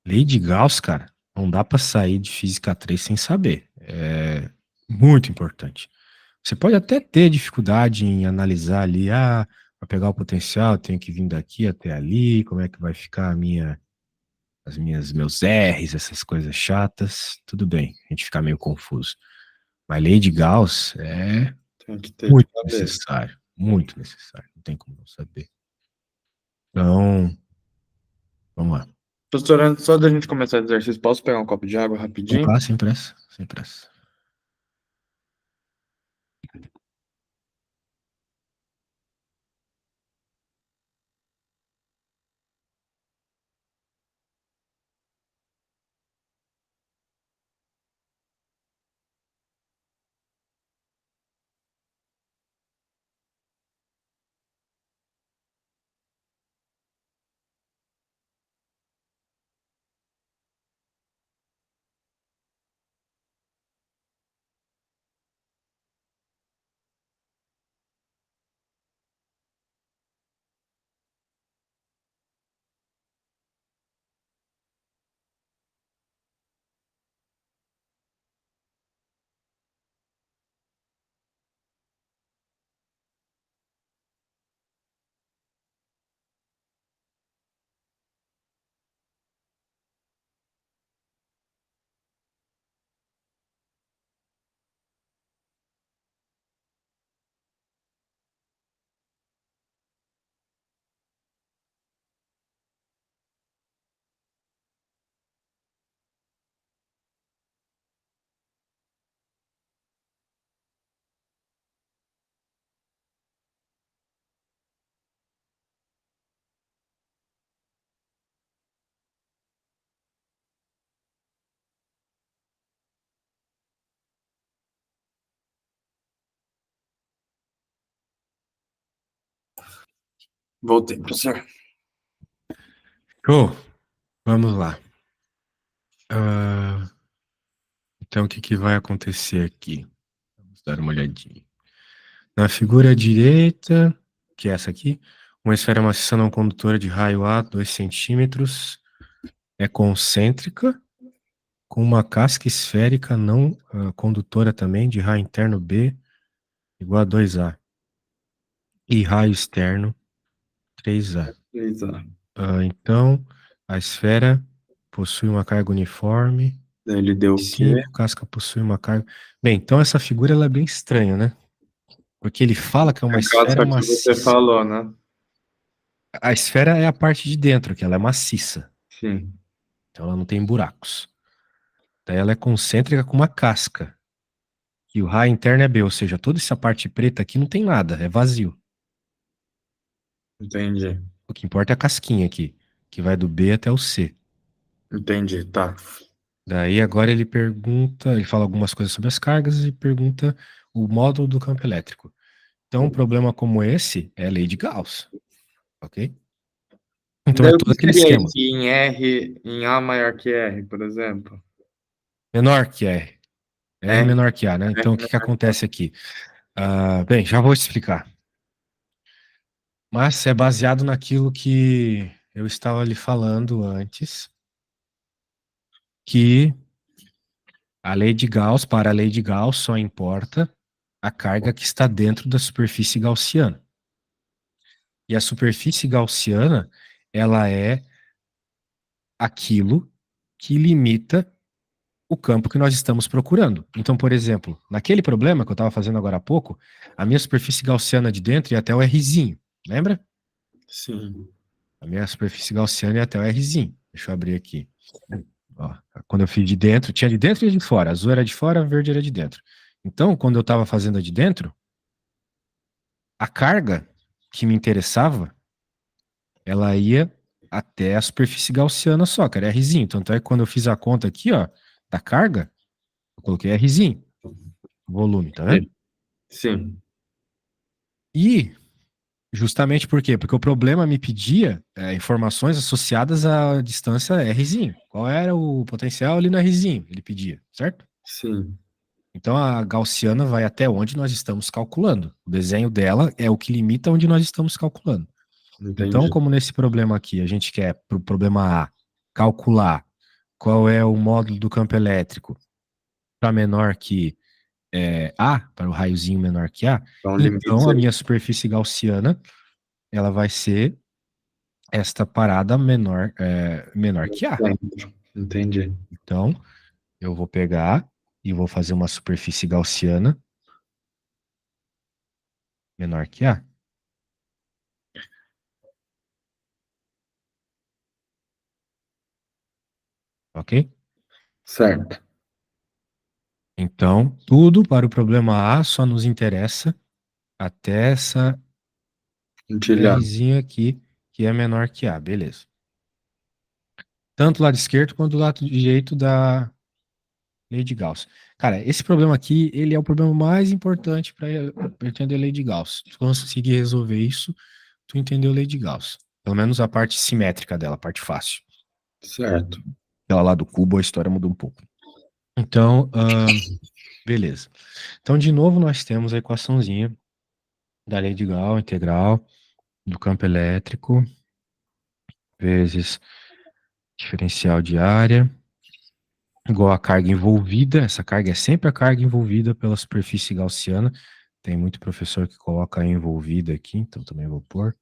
lei de Gauss, cara, não dá para sair de física 3 sem saber. É muito importante. Você pode até ter dificuldade em analisar ali, para pegar o potencial, eu tenho que vir daqui até ali, como é que vai ficar meus R's, essas coisas chatas. Tudo bem, a gente fica meio confuso. Mas lei de Gauss é Tem que ter de muito cabeça. necessário, muito necessário, não tem como não saber. Então, vamos lá. Professor, só da gente começar o exercício, posso pegar um copo de água rapidinho? Opa, sem pressa, sem pressa. Voltei, professor. Show! Vamos lá. Então, o que que vai acontecer aqui? Vamos dar uma olhadinha. Na figura direita, que é essa aqui, uma esfera maciça não condutora de raio A, 2 centímetros, é concêntrica, com uma casca esférica não condutora também, de raio interno B, igual a 2A. E raio externo, 3A. Exato. Então, a esfera possui uma carga uniforme, Ele deu o quê? 5, casca possui uma carga... Bem, então essa figura ela é bem estranha, né? Porque ele fala que é uma A esfera casca que você maciça. falou, né? A esfera é a parte de dentro, que ela é maciça. Sim, Então ela não tem buracos. Daí ela é concêntrica com uma casca. E o raio interno é B, ou seja, toda essa parte preta aqui não tem nada, é vazio. entendi. O que importa é a casquinha aqui, que vai do B até o C. Entendi, tá. Daí agora ele pergunta, ele fala algumas coisas sobre as cargas e pergunta o módulo do campo elétrico. Então, um problema como esse é a lei de Gauss, ok? Então é Daí o todo que aquele seria esquema. esse em R, em A maior que R, por exemplo? Menor que R. R R, menor que A, né? R Então, o que que menor que A. acontece aqui? Bem, já vou explicar. Mas é baseado naquilo que eu estava lhe falando antes, que a lei de Gauss, para a lei de Gauss, só importa a carga que está dentro da superfície gaussiana. E a superfície gaussiana, ela é aquilo que limita o campo que nós estamos procurando. Então, por exemplo, naquele problema que eu estava fazendo agora há pouco, a minha superfície gaussiana de dentro ia até o Rzinho, lembra? Sim, A minha superfície gaussiana ia até o Rzinho. Deixa eu abrir aqui. Ó, quando eu fiz de dentro, tinha de dentro e de fora. Azul era de fora, verde era de dentro. Então, quando eu estava fazendo a de dentro, a carga que me interessava, ela ia até a superfície gaussiana só, que era Rzinho. Tanto é que quando eu fiz a conta aqui, ó, da carga, eu coloquei Rzinho, volume, tá vendo? sim, sim, E justamente por quê? Porque o problema me pedia informações associadas à distância Rzinho. Qual era o potencial ali na Rzinho? Ele pedia, certo? sim, Então a gaussiana vai até onde nós estamos calculando. O desenho dela é o que limita onde nós estamos calculando. Então, entendi. como nesse problema aqui, a gente quer, para o problema A, calcular qual é o módulo do campo elétrico para menor que A, para o raiozinho menor que A, Então, então limites a aí. minha superfície gaussiana ela vai ser esta parada menor, menor que A. Entendi. Então, eu vou pegar e vou fazer uma superfície gaussiana menor que A, ok? Certo. Então, tudo para o problema A só nos interessa até essa Entilhado. Rzinha aqui, que é menor que A, beleza. Tanto o lado esquerdo quanto o lado direito da lei de Gauss. Cara, esse problema aqui, ele é o problema mais importante para entender a lei de Gauss. Se tu conseguir resolver isso, tu entendeu a lei de Gauss. Pelo menos a parte simétrica dela, a parte fácil. Certo. Aquela lá do cubo, a história muda um pouco. Então, beleza. Então, de novo, nós temos a equaçãozinha da lei de Gauss, integral do campo elétrico, vezes diferencial de área, igual a carga envolvida. Essa carga é sempre a carga envolvida pela superfície gaussiana. Tem muito professor que coloca a envolvida aqui, então também vou pôr.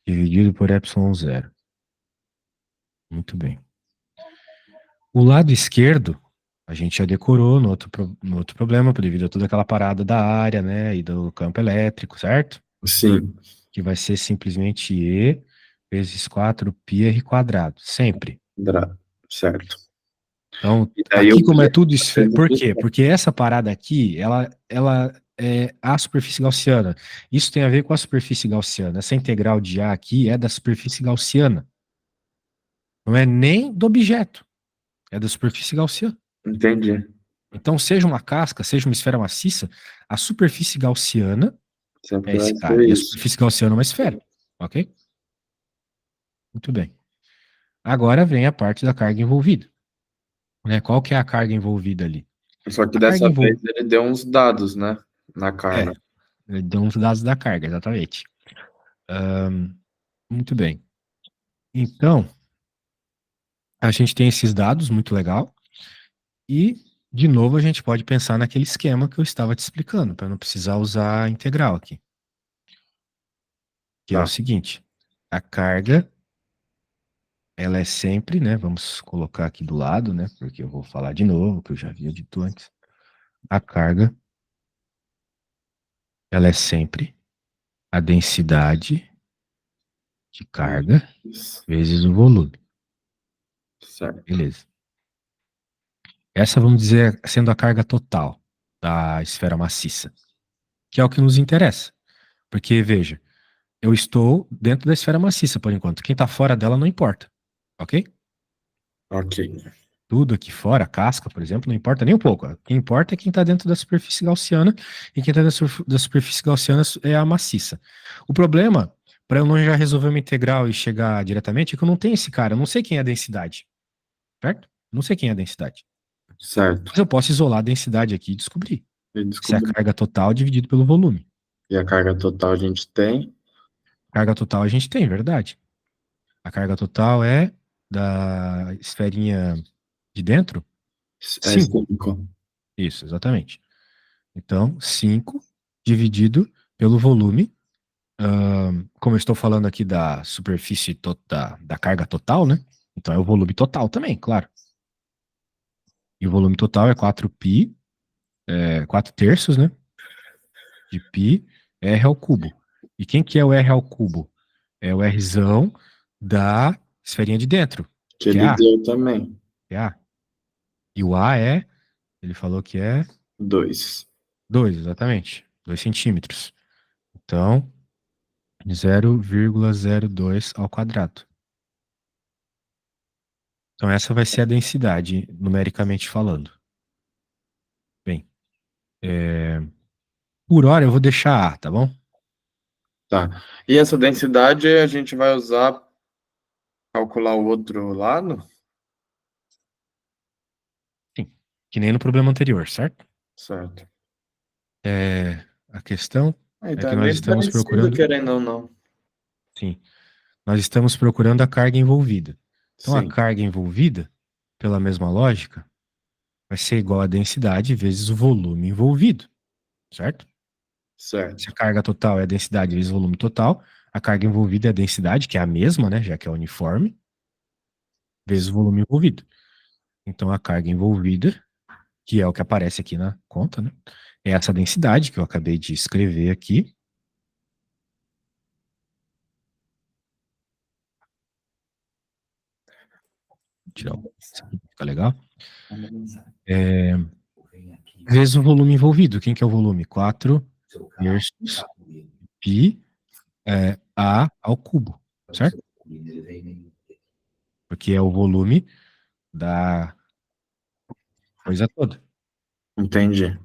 Dividido por epsilon zero. Muito bem. O lado esquerdo, a gente já decorou no outro problema, devido a toda aquela parada da área, né, e do campo elétrico, certo? Sim. Que vai ser simplesmente E vezes 4πr quadrado, sempre. Certo. Então, E daí aqui eu como é queria tudo fazer esférico, por isso. quê? Porque essa parada aqui, ela é a superfície gaussiana. Isso tem a ver com a superfície gaussiana. Essa integral de A aqui é da superfície gaussiana. Não é nem do objeto, é da superfície gaussiana. Entendi. Então, seja uma casca, seja uma esfera maciça, a superfície gaussiana é Sempre vai esse ser cara. E a isso. superfície gaussiana é uma esfera, ok? Muito bem. Agora vem a parte da carga envolvida, né? Qual que é a carga envolvida ali? Só que A carga dessa vez envolvida ele deu uns dados, né? Na carga. deu uns dados da carga, exatamente. Muito bem. Então, a gente tem esses dados, muito legal. E, de novo, a gente pode pensar naquele esquema que eu estava te explicando, para não precisar usar a integral aqui. Que é o Tá. seguinte: a carga, ela é sempre, né? Vamos colocar aqui do lado, né? Porque eu vou falar de novo, que eu já havia dito antes. A carga, ela é sempre a densidade de carga Isso. vezes o volume. Certo. Beleza. Essa, vamos dizer, sendo a carga total da esfera maciça, que é o que nos interessa. Porque, veja, eu estou dentro da esfera maciça por enquanto. Quem está fora dela não importa. Ok? Ok. Tudo aqui fora, a casca, por exemplo, não importa nem um pouco. O que importa é quem está dentro da superfície gaussiana, e quem está dentro da superfície gaussiana é a maciça. O problema, para eu não já resolver uma integral e chegar diretamente, é que eu não tenho esse cara, eu não sei quem é a densidade, certo? Não sei quem é a densidade. Certo. Mas eu posso isolar a densidade aqui e descobrir E se é a descobri. carga total dividido pelo volume. E a carga total a gente tem. Carga total a gente tem, verdade? A carga total é da esferinha de dentro, É 5. 5. Isso, exatamente. Então, 5 dividido pelo volume. Como eu estou falando aqui da superfície da carga total, né? Então é o volume total também, claro. E o volume total é 4π, 4 terços, né? De π, r ao cubo. E quem que é o r ao cubo? É o Rzão da esferinha de dentro, Que que é ele A. deu também. Que é A. E o A é, ele falou que é 2. 2, exatamente. 2 centímetros. Então, 0,02 ao quadrado. Então, essa vai ser a densidade, numericamente falando. Bem, por hora eu vou deixar A, tá bom? Tá. E essa densidade a gente vai usar para calcular o outro lado? Sim. Que nem no problema anterior, certo? Certo. A questão Ah, é então que é nós meio estamos parecido, procurando, querendo ou não. sim, nós estamos procurando a carga envolvida. Então, a Sim. carga envolvida, pela mesma lógica, vai ser igual a densidade vezes o volume envolvido, certo? Se a Certo. carga total é a densidade vezes o volume total, a carga envolvida é a densidade, que é a mesma, né, já que é uniforme, vezes o volume envolvido. Então, a carga envolvida, que é o que aparece aqui na conta, né, é essa densidade que eu acabei de escrever aqui. Vou tirar isso aqui, fica legal. É, vezes o volume envolvido. Quem que é o volume? 4 terços pi A ao cubo, certo? Porque é o volume da coisa toda. Entendi.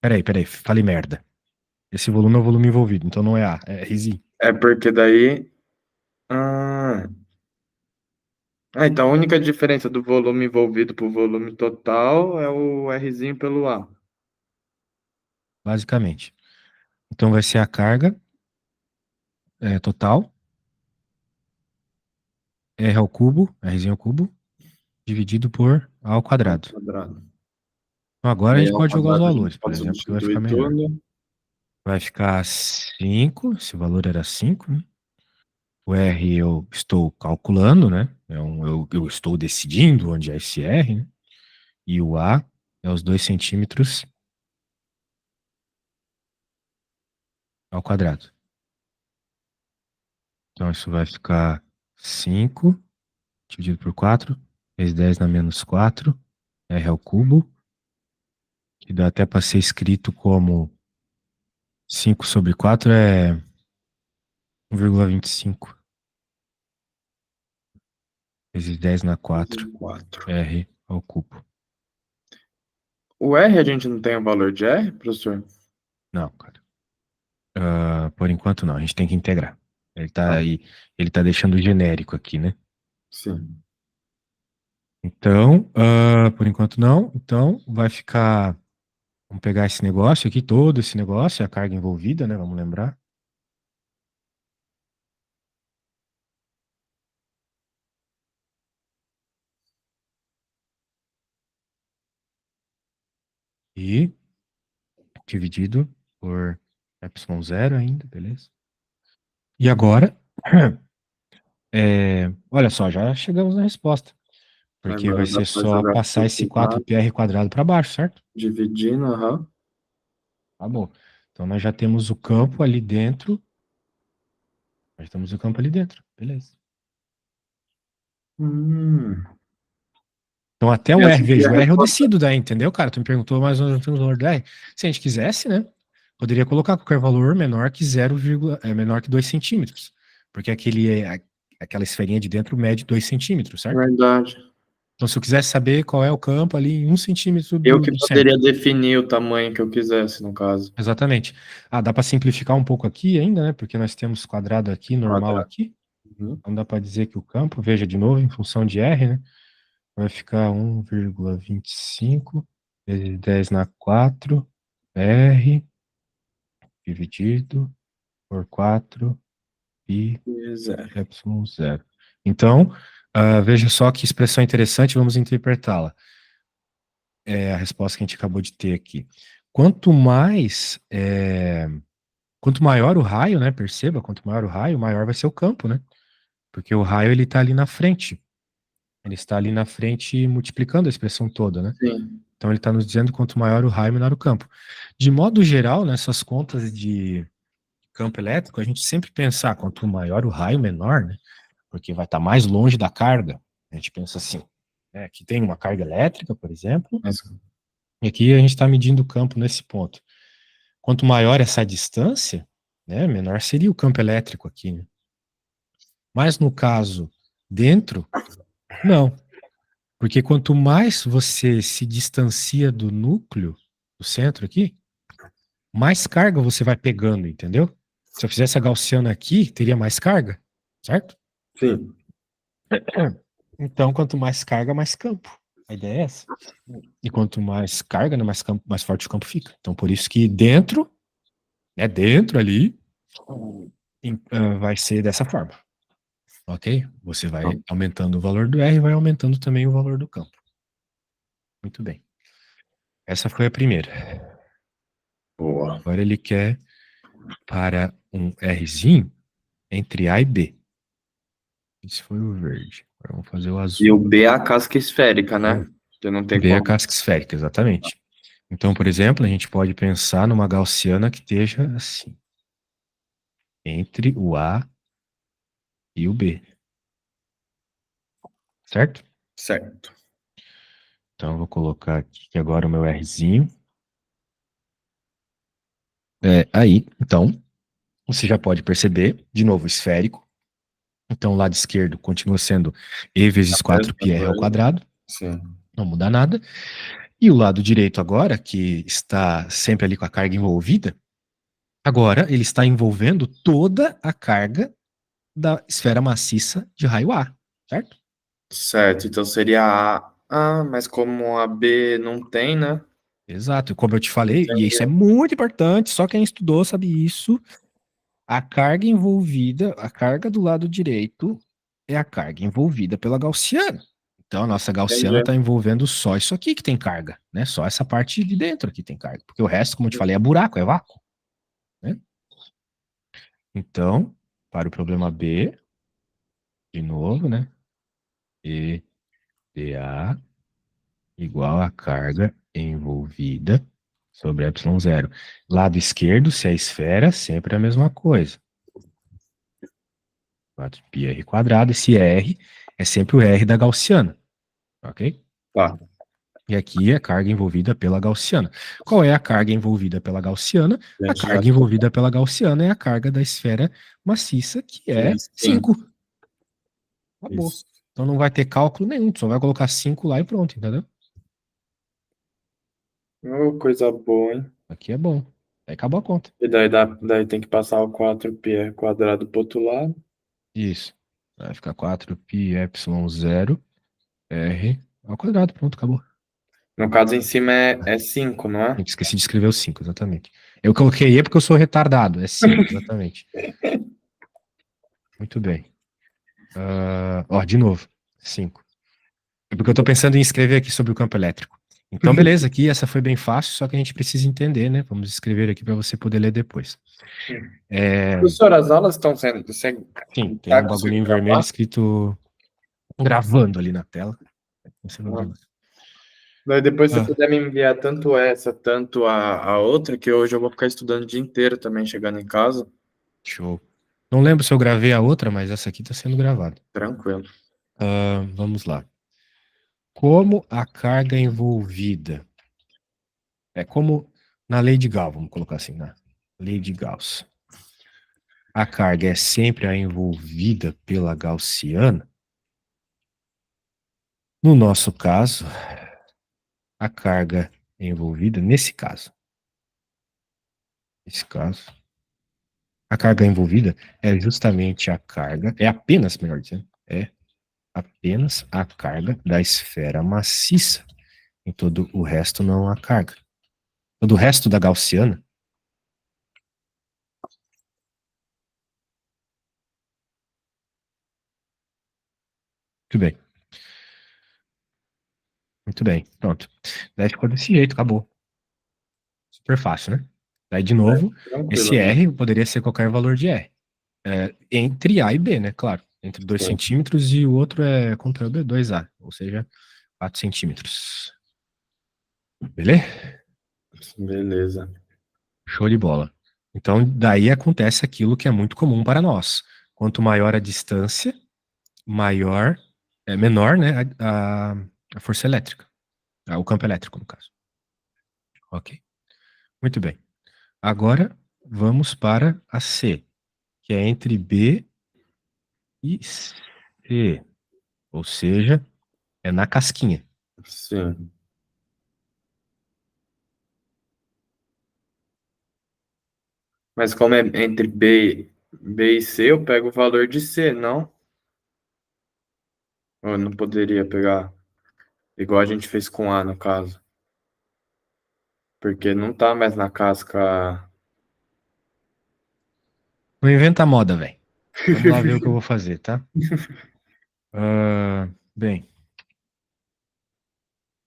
Peraí, falei merda. Esse volume é o volume envolvido, então não é A, é Rzi. É porque daí. Ah, então a única diferença do volume envolvido para o volume total é o Rzinho pelo A. Basicamente. Então vai ser a carga total, R ao cubo, Rzinho ao cubo, dividido por A ao Ao quadrado. quadrado. Então agora a Aí gente ao pode jogar os quadrado a gente valores, por pode exemplo, que vai ficar substituir melhor. tudo. Vai ficar 5, esse valor era 5, né? O R eu estou calculando, né? Eu estou decidindo onde é esse R, né? E o A é os 2 centímetros ao quadrado. Então isso vai ficar 5 dividido por 4, vezes 10 na menos 4, R ao cubo, que dá até para ser escrito como 5 sobre 4 é 1,25, vezes 10 na 4, 4. R ao cubo. O R a gente não tem o valor de R, professor? Não, cara. Por enquanto não, a gente tem que integrar. Ele tá Tá, aí, ele tá deixando genérico aqui, né? sim. Então, por enquanto não. Então, vai ficar. Vamos pegar esse negócio aqui, todo esse negócio, a carga envolvida, né? Vamos lembrar. E dividido por epsilon 0 ainda, beleza? E agora, olha só, já chegamos na resposta. Porque vai Agora dá ser para só jogar passar pro esse lado, 4πr² para baixo, certo? dividindo, aham. Tá bom. Então nós já temos o campo ali dentro. Nós temos o campo ali dentro. Beleza. Hum. Então até E o essa R, aqui é veja, a o R eu resposta. decido daí, entendeu, cara? Tu me perguntou, mas nós não temos o valor do R. Se a gente quisesse, né? Poderia colocar qualquer valor menor que 0, menor que 2 centímetros. Porque aquela esferinha de dentro mede 2 centímetros, certo? Verdade. Então se eu quisesse saber qual é o campo ali em 1 centímetro Eu do, que do centro. poderia definir o tamanho que eu quisesse, no caso. Exatamente. Ah, dá para simplificar um pouco aqui ainda, né? Porque nós temos quadrado aqui, normal Quadrado. aqui. Uhum. Então dá para dizer que o campo, veja de novo, em função de R, né? Vai ficar 1,25 vezes 10 na 4 R dividido por 4 pi Zero. epsilon 0. Então, veja só que expressão interessante, vamos interpretá-la. É a resposta que a gente acabou de ter aqui. Quanto mais, quanto maior o raio, né? Perceba, quanto maior o raio, maior vai ser o campo, né? Porque o raio ele está ali na frente. Ele está ali na frente multiplicando a expressão toda, né? Sim. Então ele está nos dizendo quanto maior o raio, menor o campo. De modo geral, nessas contas de campo elétrico, a gente sempre pensa, quanto maior o raio, menor, né? Porque vai estar mais longe da carga. A gente pensa assim, né? Aqui tem uma carga elétrica, por exemplo, Mas, e aqui a gente está medindo o campo nesse ponto. Quanto maior essa distância, né, menor seria o campo elétrico aqui, né? Mas no caso dentro, não. Porque quanto mais você se distancia do núcleo, do centro aqui, mais carga você vai pegando, entendeu? Se eu fizesse a gaussiana aqui, teria mais carga, certo? sim. Então, quanto mais carga, mais campo. A ideia é essa. E quanto mais carga, né, mais campo, mais forte o campo fica. Então, por isso que dentro, né, dentro ali, vai ser dessa forma, ok? Você vai Então, aumentando o valor do R e vai aumentando também o valor do campo. Muito bem. Essa foi a primeira. boa. Agora ele quer para um Rzinho entre A e B. Esse foi o verde. Agora vamos fazer o E azul. o B é a casca esférica, né? Que não tem B é a como. casca esférica, exatamente. Então, por exemplo, a gente pode pensar numa gaussiana que esteja assim, entre o A e o B, certo? Certo. Então, eu vou colocar aqui agora o meu Rzinho. Aí, então, você já pode perceber, de novo, esférico. Então, o lado esquerdo continua sendo E vezes 4 Mesma πr ao coisa. quadrado, Sim. não muda nada. E o lado direito agora, que está sempre ali com a carga envolvida, agora ele está envolvendo toda a carga da esfera maciça de raio A, certo? Certo. Então seria a. Ah, mas como a B não tem, né? Exato. E como eu te falei, e isso é Entendi. muito importante, só quem estudou sabe isso, a carga envolvida, a carga do lado direito é a carga envolvida pela gaussiana. Então a nossa gaussiana Entendi. está envolvendo só isso aqui que tem carga, né? Só essa parte de dentro aqui tem carga, porque o resto, como eu te falei, é buraco, é vácuo, né? Então, para o problema B, de novo, né? E dA igual a carga envolvida sobre epsilon 0. Lado esquerdo, se é esfera, sempre a mesma coisa. 4πr², esse R é sempre o R da gaussiana, ok? Tá. E aqui é a carga envolvida pela gaussiana. Qual é a carga envolvida pela gaussiana? A A gente já carga envolvida pela gaussiana é a carga da esfera maciça, que que é é 5. 5. Acabou. Isso. Então não vai ter cálculo nenhum, tu só vai colocar 5 lá e pronto, entendeu? Oh, coisa boa, hein? Aqui é bom. Aí acabou a conta. E daí tem que passar o 4πr quadrado pro outro lado. Isso. Vai ficar 4πy0 r ao quadrado. Pronto, acabou. No caso, em cima é 5, não é? Eu esqueci de escrever o 5, exatamente. Eu coloquei E porque eu sou retardado. É 5, exatamente. Muito bem. Ó, de novo. 5. É porque eu tô pensando em escrever aqui sobre o campo elétrico. Então, beleza, aqui essa foi bem fácil, só que a gente precisa entender, né? Vamos escrever aqui para você poder ler depois. Professor, as aulas estão sendo. Sim, tem Tá um bagulhinho conseguindo vermelho gravar? escrito gravando ali na tela. Você vai Ah. gravar. Daí depois, se Ah, puder me enviar tanto essa, tanto a outra, que hoje eu vou ficar estudando o dia inteiro também, chegando em casa. show. Não lembro se eu gravei a outra, mas essa aqui está sendo gravada. Tranquilo. Vamos lá. Como a carga envolvida é como na lei de Gauss, vamos colocar assim, na lei de Gauss. A carga é sempre a envolvida pela gaussiana. No nosso caso, a carga envolvida, nesse caso, a carga envolvida é justamente a carga, é apenas, melhor dizendo, é apenas a carga da esfera maciça. Em todo o resto não há carga. Todo o resto da gaussiana. Muito bem. Muito bem. Pronto. Daí ficou desse jeito, acabou. Super fácil, né? Daí, de novo, Tranquilo, esse né? R poderia ser qualquer valor de R. Entre A e B, né? Claro. Entre 2 Sim. centímetros e o outro é contra B, 2A. Ou seja, 4 centímetros. Beleza? Beleza. Show de bola. Então, daí acontece aquilo que é muito comum para nós. Quanto maior a distância, menor, né, a força elétrica. O campo elétrico, no caso. Ok. Muito bem. Agora, vamos para a C, que é entre B e C. Ou seja, é na casquinha. Sim. Mas como é entre B e C, eu pego o valor de C, não? Ou eu não poderia pegar igual a gente fez com A, no caso. Porque não tá mais na casca. Não inventa moda, velho. Vamos lá ver o que eu vou fazer, tá? Bem,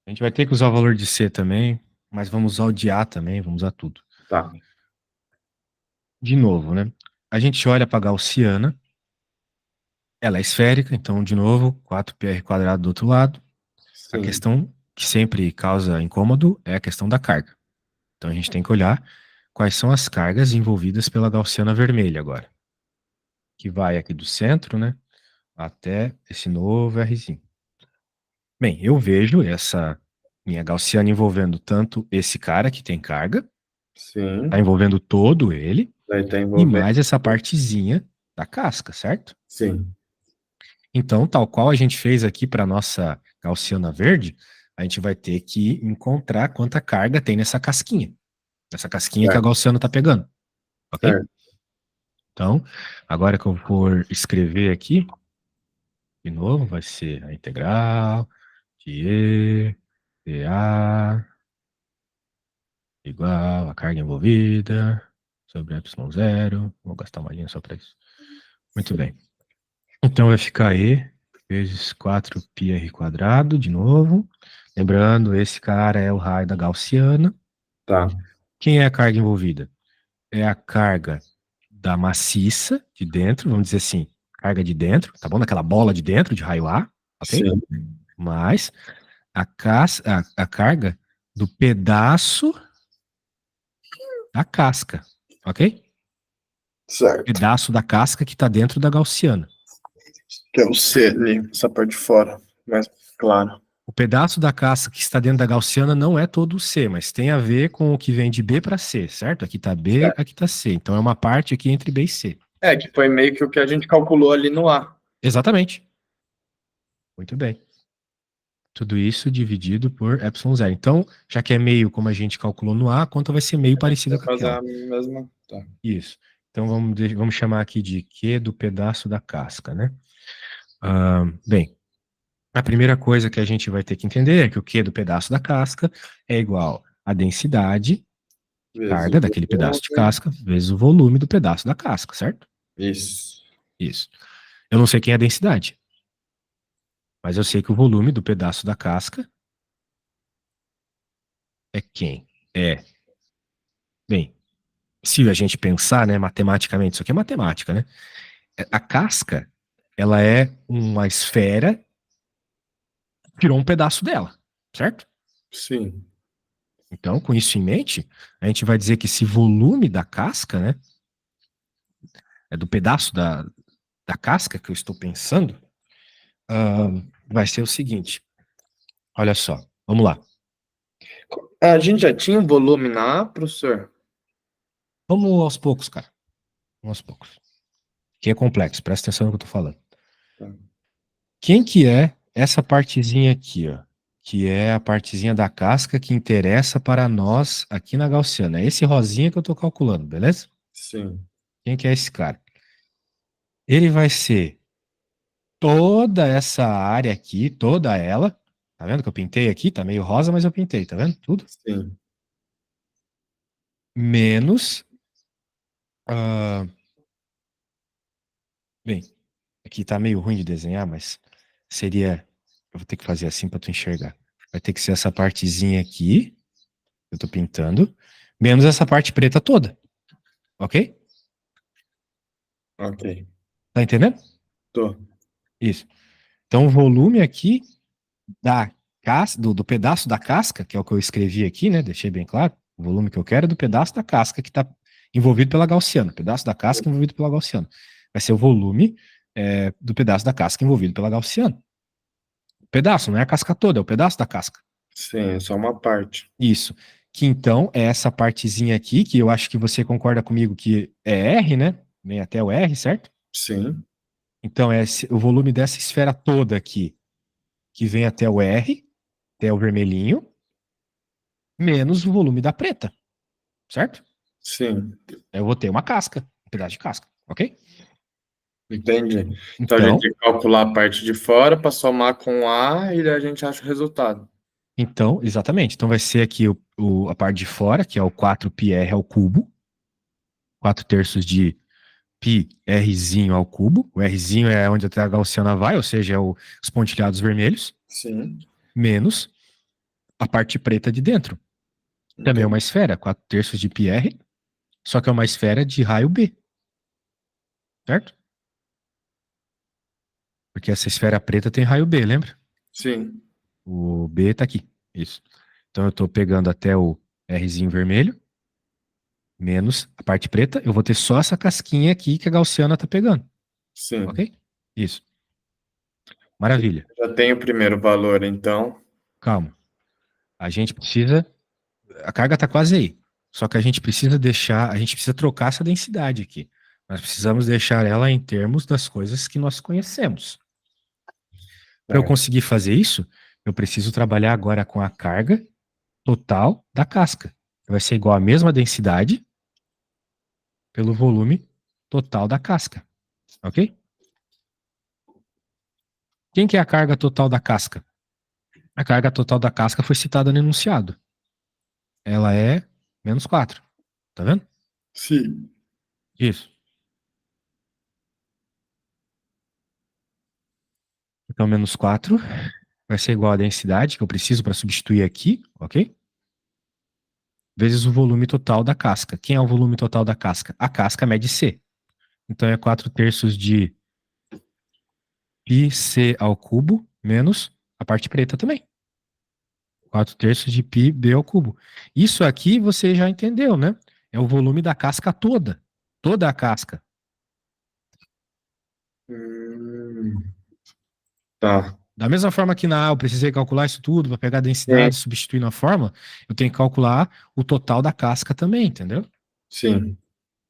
a gente vai ter que usar o valor de C também, mas vamos usar o de A também, vamos usar tudo. Tá. De novo, né? A gente olha para a gaussiana, ela é esférica, então, de novo, 4πr quadrado do outro lado. A Sim. questão que sempre causa incômodo é a questão da carga. Então, a gente tem que olhar quais são as cargas envolvidas pela gaussiana vermelha agora, que vai aqui do centro, né, até esse novo Rzinho. Bem, eu vejo essa minha gaussiana envolvendo tanto esse cara que tem carga, tá Sim. envolvendo todo ele, Daí tá e envolvendo. mais essa partezinha da casca, certo? Sim. Então, tal qual a gente fez aqui para nossa gaussiana verde, a gente vai ter que encontrar quanta carga tem nessa casquinha que a Certo. gaussiana está pegando, ok? Certo. Então, agora que eu for escrever aqui, de novo, vai ser a integral de E dA igual a carga envolvida sobre ε0. Vou gastar uma linha só para isso. Muito bem. Então vai ficar E vezes 4πr quadrado, de novo. Lembrando, esse cara é o raio da gaussiana. Tá. Quem é a carga envolvida? É a carga da maciça de dentro, vamos dizer assim, carga de dentro, tá bom? Naquela bola de dentro de raio A, ok? Sim. Mais a carga do pedaço da casca, ok? Certo. Pedaço da casca que está dentro da gaussiana. Que é o C ali, essa parte de fora. Mas, claro. O pedaço da casca que está dentro da gaussiana não é todo o C, mas tem a ver com o que vem de B para C, certo? Aqui está B, Certo. aqui está C. Então é uma parte aqui entre B e C. É, que foi meio que o que a gente calculou ali no A. Exatamente. Muito bem. Tudo isso dividido por epsilon zero. Então, já que é meio como a gente calculou no A, a conta vai ser meio parecida Vai com fazer aquela. a mesma. Tá. Isso. Então, vamos chamar aqui de Q do pedaço da casca, né? Bem, a primeira coisa que a gente vai ter que entender é que o Q do pedaço da casca é igual à densidade de Vezes carga o daquele pedaço de volume. casca vezes o volume do pedaço da casca, certo? Isso. Isso. Eu não sei quem é a densidade, mas eu sei que o volume do pedaço da casca é quem? É, bem, se a gente pensar, né, matematicamente, isso aqui é matemática, né? A casca, ela é uma esfera que tirou um pedaço dela, certo? Sim. Então, com isso em mente, a gente vai dizer que esse volume da casca, né, é do pedaço da casca que eu estou pensando, ah, vai ser o seguinte. Olha só, vamos lá. A gente já tinha um volume na A, professor? Vamos aos poucos, cara. Vamos aos poucos. Que é complexo, presta atenção no que eu tô falando. Tá. Quem que é essa partezinha aqui, ó? Que é a partezinha da casca que interessa para nós aqui na Gaussiana. É esse rosinha que eu tô calculando, beleza? Sim. Quem que é esse cara? Ele vai ser toda essa área aqui, toda ela. Tá vendo que eu pintei aqui? Tá meio rosa, mas eu pintei, tá vendo? Tudo. Sim. Menos. ah, bem, aqui tá meio ruim de desenhar, mas seria. Eu vou ter que fazer assim para tu enxergar. Vai ter que ser essa partezinha aqui, que eu tô pintando, menos essa parte preta toda. Ok? Ok. Tá entendendo? Tô. Isso. Então, o volume aqui da do pedaço da casca, que é o que eu escrevi aqui, né? Deixei bem claro. O volume que eu quero é do pedaço da casca que está envolvido pela gaussiana. O pedaço da casca envolvido pela gaussiana. Vai ser o volume do pedaço da casca envolvido pela gaussiana. O pedaço, não é a casca toda, é o pedaço da casca. Sim, é só uma parte. Isso. Que então é essa partezinha aqui, que eu acho que você concorda comigo que é R, né? Vem até o R, certo? Sim. Então é o volume dessa esfera toda aqui, que vem até o R, até o vermelhinho, menos o volume da preta, certo? Sim. Eu vou ter uma casca, um pedaço de casca, ok? Entendi. Então a gente Então, tem que calcular a parte de fora para somar com A e daí a gente acha o resultado. exatamente. Então vai ser aqui a parte de fora, que é o 4πr ao cubo, 4 terços de π rzinho ao cubo. O rzinho é onde até a gaussiana vai, ou seja, é os pontilhados vermelhos, Sim. menos a parte preta de dentro. Também é uma Entendi. esfera, 4 terços de πr, só que é uma esfera de raio B, certo? Porque essa esfera preta tem raio B, lembra? Sim. O B tá aqui. Isso. Então eu tô pegando até o Rzinho vermelho, menos a parte preta. Eu vou ter só essa casquinha aqui que a gaussiana tá pegando. Sim. Ok? Isso. Maravilha. Já tem o primeiro valor, então. Calma. A gente precisa. A carga tá quase aí. Só que a gente precisa deixar. A gente precisa trocar essa densidade aqui. Nós precisamos deixar ela em termos das coisas que nós conhecemos. Para eu Certo. conseguir fazer isso, eu preciso trabalhar agora com a carga total da casca. Vai ser igual à mesma densidade pelo volume total da casca. Ok? Quem que é a carga total da casca? A carga total da casca foi citada no enunciado. Ela é menos 4. Tá vendo? Sim. Isso. Então, menos 4 vai ser igual à densidade que eu preciso para substituir aqui, ok? Vezes o volume total da casca. Quem é o volume total da casca? A casca mede C. Então, é 4 terços de πc ao cubo menos a parte preta também. 4 terços de πb ao cubo. Isso aqui você já entendeu, né? É o volume da casca toda. Toda a casca. Hum, tá. Da mesma forma que na A eu precisei calcular isso tudo para pegar a Sim. densidade, substituir na fórmula, eu tenho que calcular o total da casca também, entendeu? Sim.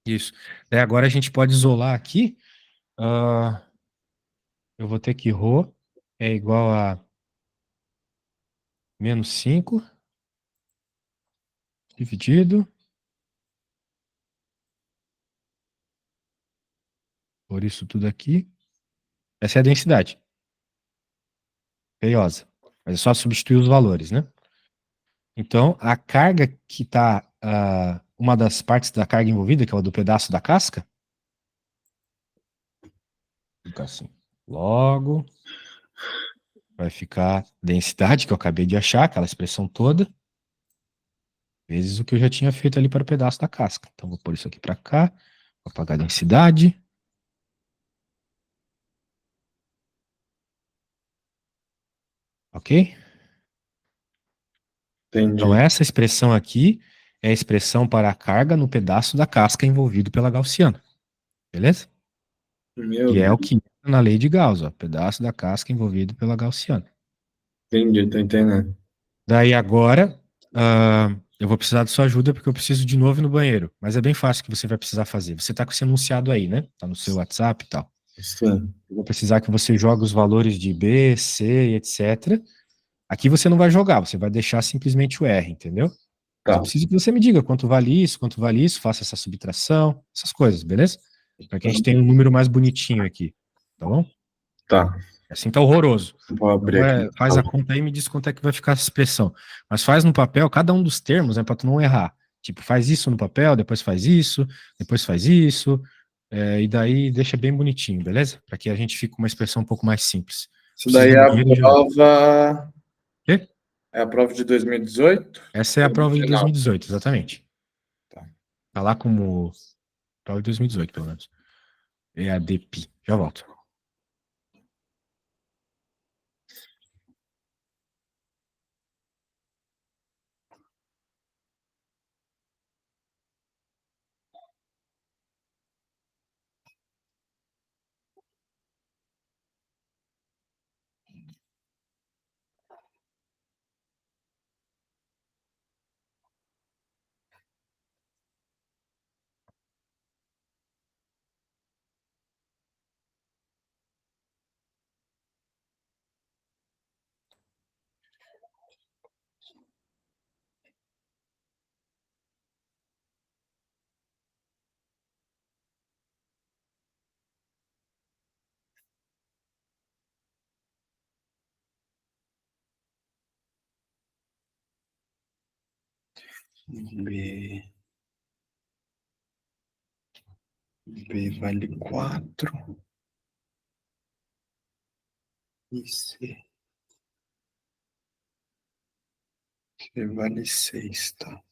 Isso. Daí agora a gente pode isolar aqui. ah, eu vou ter que ρ é igual a Menos 5 dividido por isso tudo aqui. Essa é a densidade. Feiosa. Mas é só substituir os valores, né? Então, a carga que está, uma das partes da carga envolvida, que é o do pedaço da casca, fica assim. Logo, vai ficar densidade, que eu acabei de achar, aquela expressão toda, vezes o que eu já tinha feito ali para o pedaço da casca. Então, vou pôr isso aqui para cá, vou apagar a densidade. Ok? Então, Entendi. essa expressão aqui é a expressão para a carga no pedaço da casca envolvido pela gaussiana. Beleza? Meu Que é o Deus. que entra na lei de Gauss, ó, pedaço da casca envolvido pela gaussiana. Entendi, tô entendendo. Daí agora, eu vou precisar de sua ajuda porque eu preciso de novo ir no banheiro. Mas é bem fácil que você vai precisar fazer. Você está com esse enunciado aí, né? Tá no seu WhatsApp e tal. Sim. Eu vou precisar que você jogue os valores de B, C, e etc. Aqui você não vai jogar, você vai deixar simplesmente o R, entendeu? Mas eu Tá. preciso que você me diga quanto vale isso, faça essa subtração, essas coisas, beleza? Para que a Tá. gente tenha um número mais bonitinho aqui, tá bom? Tá. Assim tá horroroso. Vou abrir Então, aqui. faz a conta aí e me diz quanto é que vai ficar essa expressão. Mas faz no papel cada um dos termos, né, para tu não errar. Tipo, faz isso no papel, depois faz isso, e daí deixa bem bonitinho, beleza? Para que a gente fique com uma expressão um pouco mais simples. Isso Preciso daí ir é no a banheiro e já volto. prova. Quê? É a prova de 2018? Essa é a Ou prova de final? 2018, exatamente. Tá. Tá lá como prova de 2018, pelo menos. É a DPI. Já volto. B. B vale 4. E C. C vale 6, tá?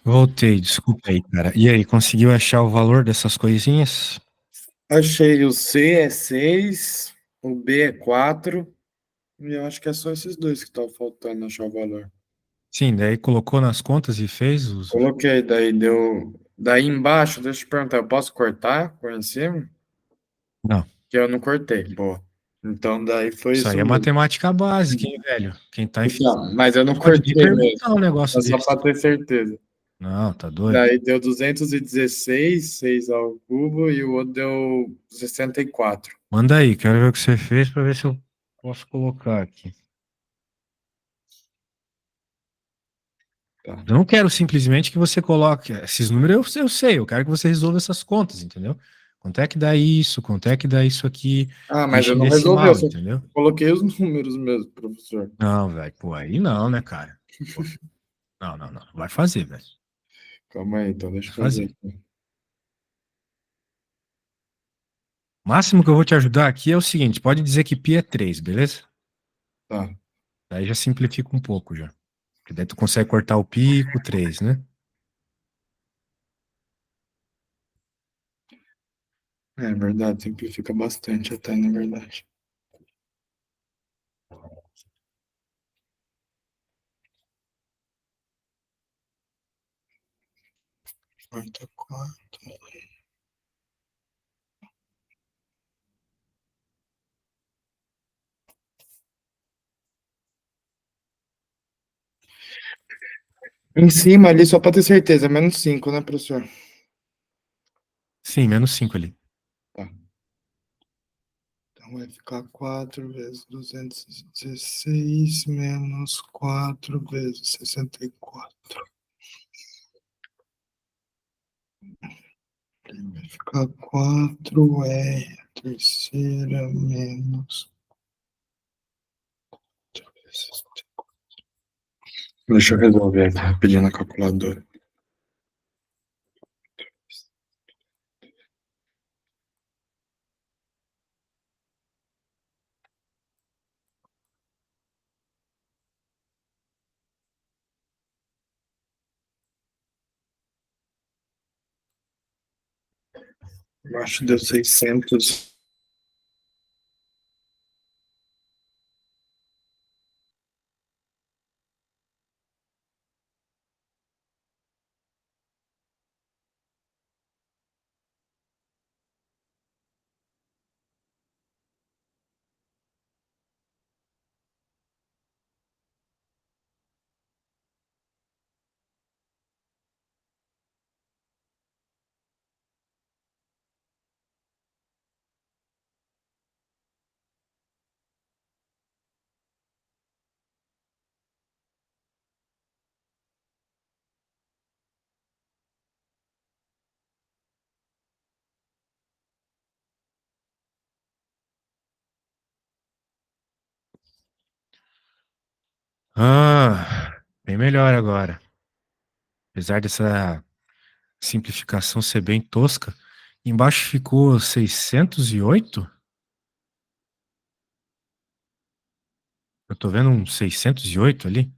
Voltei, desculpa aí, cara. E aí, conseguiu achar o valor dessas coisinhas? Achei o C é 6, o B é 4, e eu acho que é só esses dois que estão faltando achar o valor. Sim, daí colocou nas contas e fez os. Coloquei, daí deu. Daí embaixo, deixa eu te perguntar, eu posso cortar por em cima? Não, Que eu não cortei, boa. Então daí foi isso isso aí é mesmo. matemática básica, hein, velho? Quem tá em física Então, mas eu não pode nem cortei perguntar mesmo. um negócio É só desse. para ter certeza. Não, tá doido? Daí deu 216, 6 ao cubo, e o outro deu 64. Manda aí, quero ver o que você fez pra ver se eu posso colocar aqui. Tá. Eu não quero simplesmente que você coloque esses números, eu sei, eu quero que você resolva essas contas, entendeu? Quanto é que dá isso? Quanto é que dá isso aqui? Ah, mas Deixa eu em não resolvi, eu decimal, só entendeu? coloquei os números mesmo, professor. Não, velho, pô, aí não, né, cara? Pô, não, não, não. Vai fazer, velho. Calma aí, então deixa Vai eu fazer fazer. aqui. O máximo que eu vou te ajudar aqui é o seguinte: pode dizer que pi é 3, beleza? Tá. Aí já simplifica um pouco já. Porque daí tu consegue cortar o pi com 3, né? É verdade, simplifica bastante até, na verdade. 44. Em cima ali, só para ter certeza, é menos 5, né, professor? Sim, menos 5 ali. Tá. Então vai ficar 4 vezes 216 menos 4 vezes 64. Vai ficar 4R, terceira menos. Deixa eu resolver aqui rapidinho na calculadora. Eu acho que deu 600. Bem melhor agora. Apesar dessa simplificação ser bem tosca, embaixo ficou 608. Eu tô vendo um 608 ali.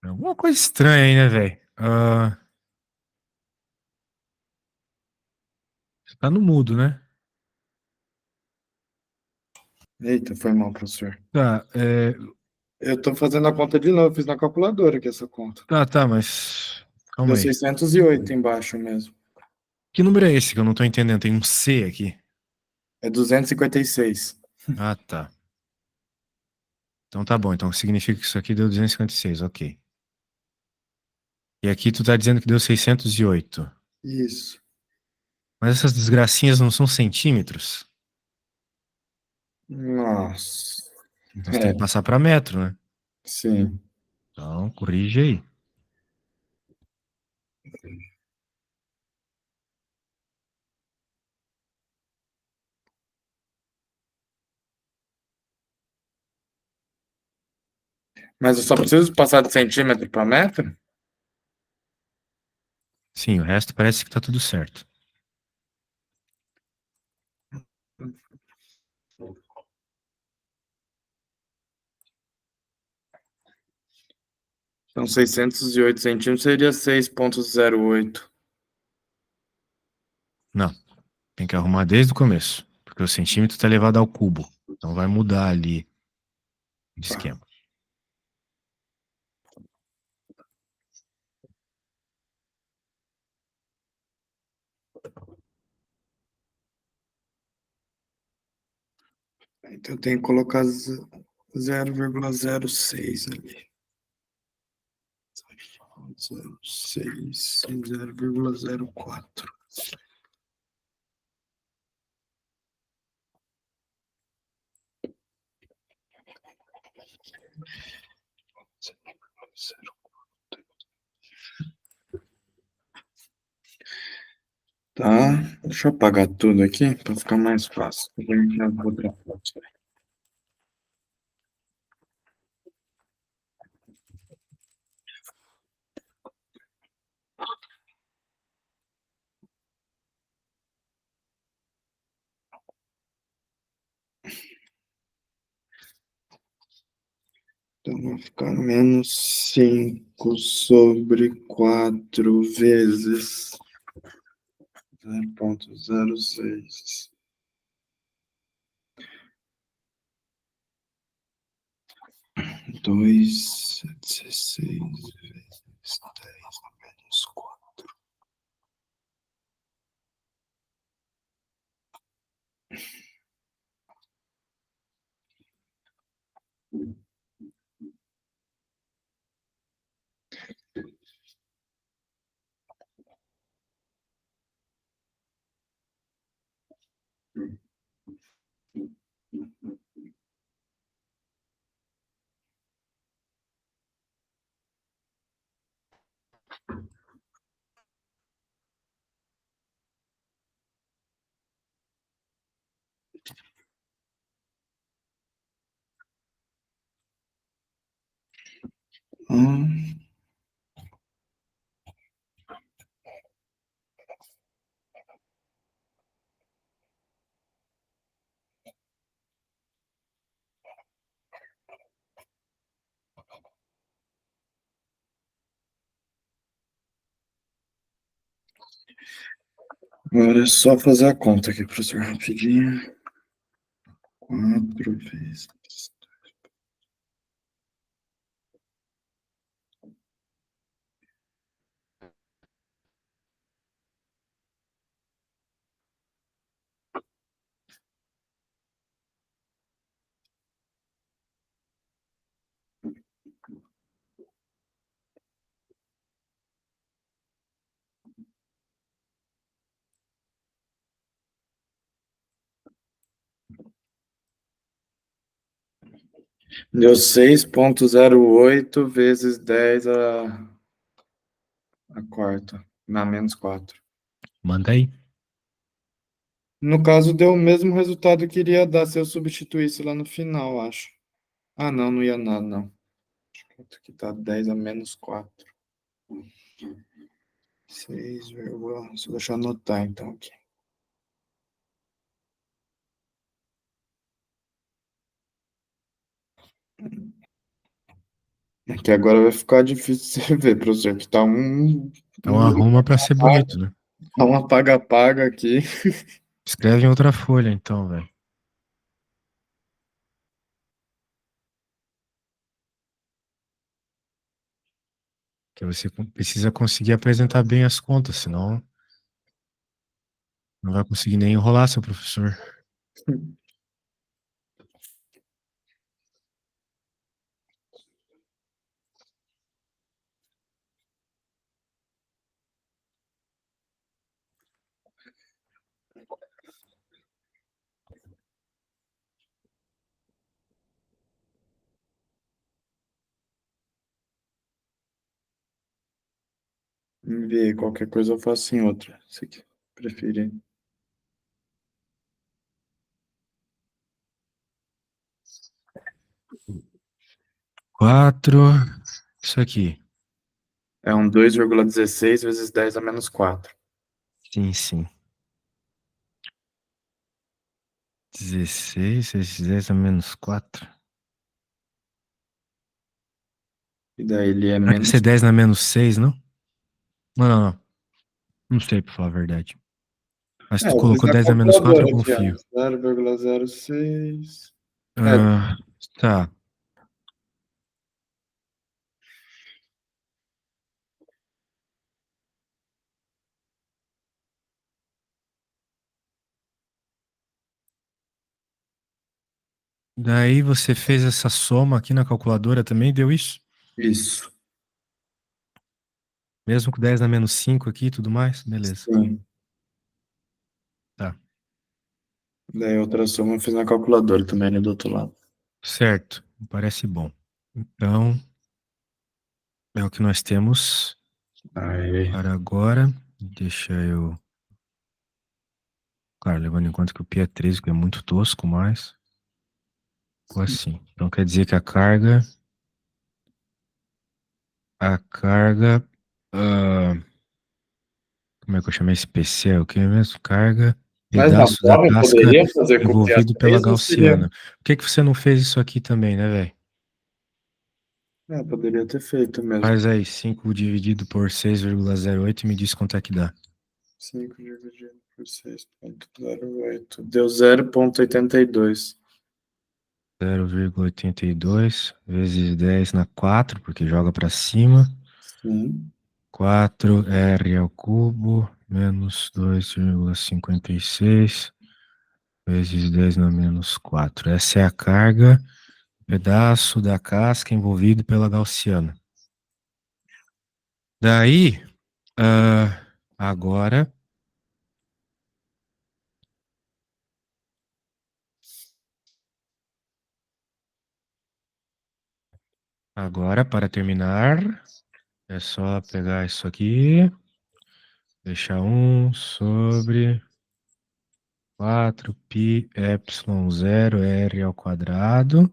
Alguma coisa estranha aí, né, velho? Você tá no mudo, né? Eita, foi mal, professor. Tá, Eu tô fazendo a conta de novo, fiz na calculadora aqui essa conta. tá, mas Deu calma aí. 608 embaixo mesmo. Que número é esse que eu não tô entendendo? Tem um C aqui. É 256. Ah, tá. Então tá bom. Então significa que isso aqui deu 256, ok. E aqui tu tá dizendo que deu 608. Isso. Mas essas desgracinhas não são centímetros? Nossa. Nós temos É, que passar para metro, né? sim. Então, corrige aí. Mas eu só preciso passar de centímetro para metro? Sim, o resto parece que tá tudo certo. Então, 608 centímetros seria 6,08. Não, tem que arrumar desde o começo, porque o centímetro tá elevado ao cubo. Então vai mudar ali de Tá. esquema. Então, eu tenho que colocar 0,06 ali. 0,06, 0,04. Tá, deixa eu apagar tudo aqui para ficar mais fácil. Eu vou enviar outra foto. Então vai ficar menos 5 sobre 4 vezes 0,06. 2,16 vezes 10 menos 4. Hum. Agora é só fazer a conta aqui, professor, rapidinho. 4 vezes. Deu 6,08 vezes 10 a quarta, na menos 4. Manda aí. No caso, deu o mesmo resultado que iria dar se eu substituísse lá no final, acho. Ah, não, não ia nada, não. Acho que tá 10 a menos 4. 6, deixa eu anotar então aqui. Aqui agora vai ficar difícil você ver, professor, que tá Então arruma para ser bonito, né? tá um apaga-apaga aqui. Escreve em outra folha, então, velho. Que você precisa conseguir apresentar bem as contas, senão não vai conseguir nem enrolar seu professor. Enviei, qualquer coisa eu faço em outra. Se aqui preferir. 4, isso aqui. É um 2,16 vezes 10 a menos 4. Sim, sim. 16 vezes 10 a menos 4. E daí ele é Vai ser menos. 10 na menos 6, não? Não, não, não. Não sei, pra falar a verdade. Mas se É, tu eu fiz colocou na 10 a menos 4, eu calculadora aqui, ó. confio. 0,06. É, Ah, tá. Daí você fez essa soma aqui na calculadora também, deu isso? isso. Mesmo com 10 na menos 5 aqui e tudo mais? Beleza. Sim. Tá. Daí outra soma eu fiz na calculadora também, né, do outro lado. Certo. Parece bom. Então, é o que nós temos Aí. para agora. Deixa eu. Claro, levando em conta que o pi é 13, que é muito tosco, mas. Ficou assim. Então quer dizer que a carga. A carga. ah, como é que eu chamei esse PC? É o que mesmo? Carga. Mas na Pedaço da prova eu casca poderia fazer com o envolvido pela PA3 ou seria. gaussiana. Por que que você não fez isso aqui também, né, velho? É, poderia ter feito mesmo. Faz aí 5 dividido por 6,08 e me diz quanto é que dá. 5 dividido por 6,08. Deu 0,82. 0,82 vezes 10 na 4, porque joga para cima. Sim. 4r ao cubo menos 2,56 vezes 10 na menos 4. Essa é a carga, pedaço da casca envolvido pela gaussiana. Daí, agora, para terminar, é só pegar isso aqui, deixar 1 sobre 4π epsilon 0 r ao quadrado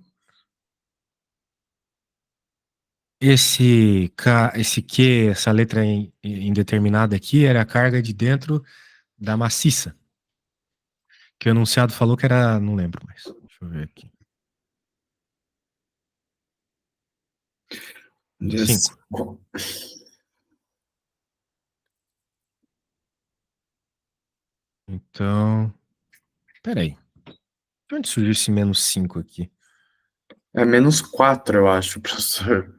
esse Q, essa letra indeterminada aqui, era a carga de dentro da maciça. Que o enunciado falou que era. Não lembro mais. Deixa eu ver aqui. Yes. 5. Então. Peraí. De onde surgiu esse -5 aqui? É -4, eu acho, professor.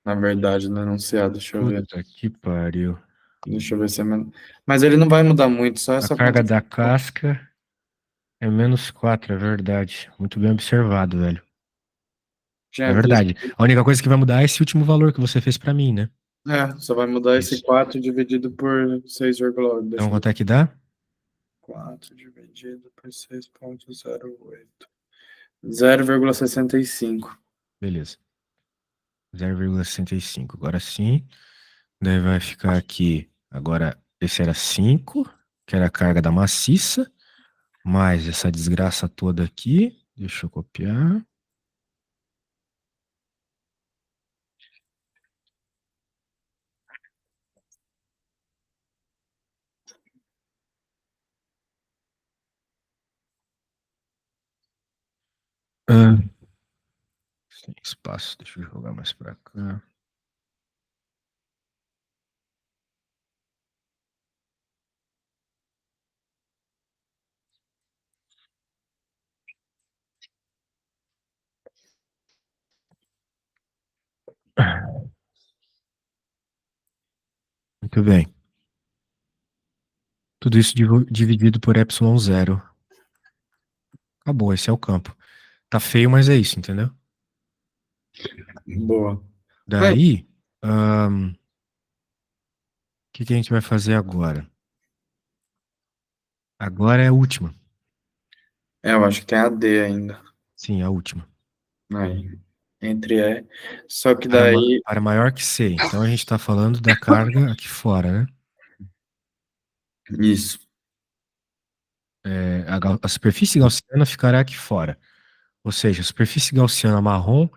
Na verdade, no enunciado, deixa eu ver. Puta que pariu. Deixa eu ver se é menos. Mas ele não vai mudar muito, só A essa conta. carga da casca é -4, é verdade. Muito bem observado, velho. É Tinha visto. verdade. A única coisa que vai mudar é esse último valor que você fez pra mim, né? É, só vai mudar esse Isso. 4 dividido por 6,8. Então, Deixa eu ver. quanto é que dá? 4 dividido por 6,08. 0,65. Beleza. 0,65. Agora sim. Daí vai ficar aqui. Agora, esse era 5, que era a carga da maciça, mais essa desgraça toda aqui. Deixa eu copiar. Ah, sem espaço, deixa eu jogar mais pra cá. Muito bem. Tudo isso dividido por epsilon zero. Acabou, esse é o campo. Tá feio, mas é isso, entendeu? Boa. Mas, Daí, o que a gente vai fazer agora? Agora é a última. eu acho que tem a D ainda. Sim, a última. Aí. Entre E. Só que daí. Para maior que C. Então a gente está falando da carga aqui fora, né? Isso. A superfície gaussiana ficará aqui fora. Ou seja, a superfície gaussiana marrom,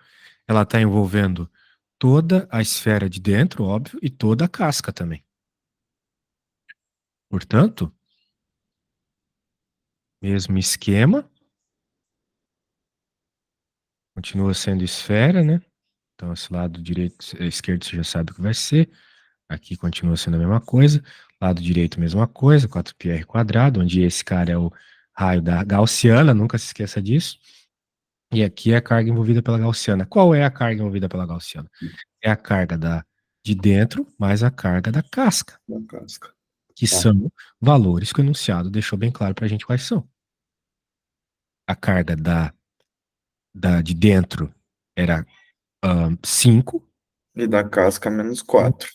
ela está envolvendo toda a esfera de dentro, óbvio, e toda a casca também. Portanto, mesmo esquema, continua sendo esfera, né? Então, esse lado direito, esquerdo, você já sabe o que vai ser. Aqui continua sendo a mesma coisa. Lado direito, mesma coisa, 4πr quadrado, onde esse cara é o raio da gaussiana, nunca se esqueça disso. E aqui é a carga envolvida pela gaussiana. Qual é a carga envolvida pela gaussiana? É a carga de dentro mais a carga da casca, Da casca. que Tá. são valores que o enunciado deixou bem claro para a gente quais são. A carga de dentro era 5. E da casca -4.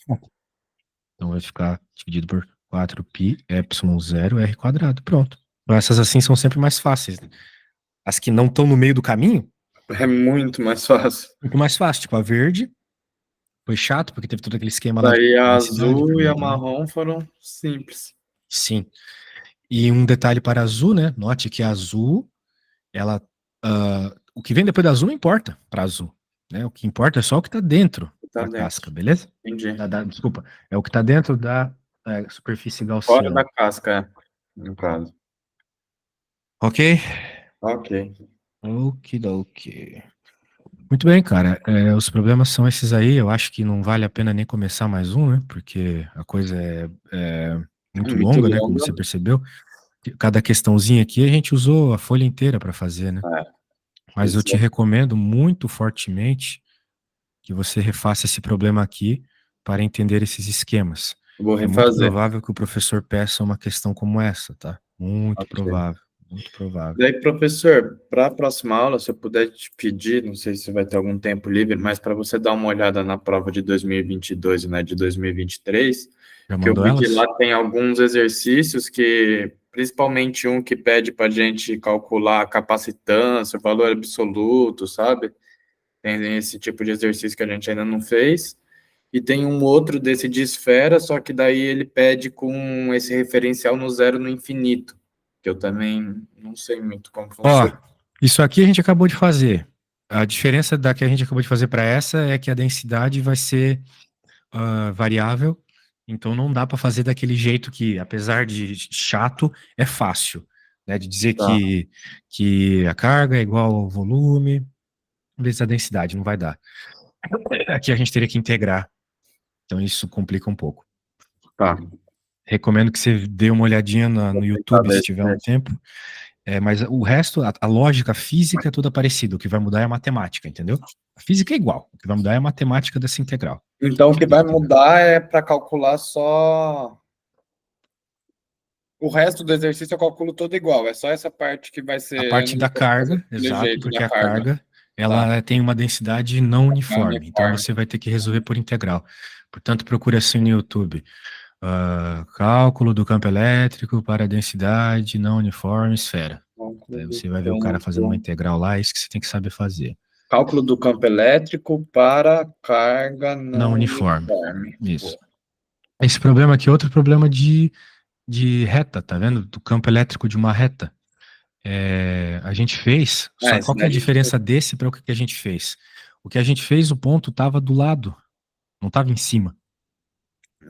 Então vai ficar dividido por 4π epsilon zero r quadrado. Pronto. Então, essas assim são sempre mais fáceis, né? As que não estão no meio do caminho, É muito mais fácil. muito mais fácil. Tipo, a verde foi chato, porque teve todo aquele esquema lá de Daí a densidade, azul e a primeiro grau. marrom foram simples. Sim. E um detalhe para azul, né? Note que a azul, ela, o que vem depois da azul não importa para azul, né? O que importa é só o que está dentro Tá da dentro. casca, beleza? Entendi. Desculpa, é o que está dentro da superfície Fora da gaussiana. casca, no caso. Ok? Ok. Okidoki. Muito bem, cara. Os problemas são esses aí. Eu acho que não vale a pena nem começar mais um, né? Porque a coisa é É muito muito longa, né? Como longa. você percebeu. Cada questãozinha aqui a gente usou a folha inteira para fazer, né? É, Mas eu te exato. recomendo muito fortemente que você refaça esse problema aqui para entender esses esquemas. Vou É muito refazer. provável que o professor peça uma questão como essa, tá? Muito Ok. provável, muito provável. Daí, professor, para a próxima aula, se eu puder te pedir, não sei se vai ter algum tempo livre, mas para você dar uma olhada na prova de 2022 e na de 2023, Já que eu mandou vi que elas? lá tem alguns exercícios que, principalmente um que pede para a gente calcular a capacitância, o valor absoluto, sabe? Tem esse tipo de exercício que a gente ainda não fez. E tem um outro desse de esfera, só que daí ele pede com esse referencial no zero no infinito, que eu também não sei muito como Ó, funciona. isso aqui a gente acabou de fazer. A diferença da que a gente acabou de fazer para essa é que a densidade vai ser variável, então não dá para fazer daquele jeito que, apesar de chato, é fácil, né? De dizer Tá, que a carga é igual ao volume vezes a densidade, não vai dar. Aqui a gente teria que integrar, então isso complica um pouco. tá. Recomendo que você dê uma olhadinha no Vou tentar YouTube se ver tiver um tempo. Mas o resto, a lógica física é toda parecida. O que vai mudar é a matemática, entendeu? A física é igual. O que vai mudar é a matemática dessa integral. Então, o que vai Entendeu? mudar é para calcular só. O resto do exercício eu calculo todo igual. É só essa parte que vai A ser. Eu parte não da vou fazer carga, daquele exato, jeito porque da a carga. carga Tá. ela tem uma densidade não É uniforme. Então uniforme. você vai ter que resolver por integral. Portanto, procure assim no YouTube. Cálculo do campo elétrico para a densidade não uniforme esfera. Cálculo Daí do você vai ver o cara fazendo uma campo. integral lá, é isso que você tem que saber fazer. Cálculo do campo elétrico para carga Não não uniforme. uniforme. Isso. Boa. Esse problema aqui é outro problema de reta, tá vendo? Do campo elétrico de uma reta. A gente fez, só Isso qual que é a daí. diferença desse para o que a gente fez? O que a gente fez, o ponto estava do lado, não estava em cima.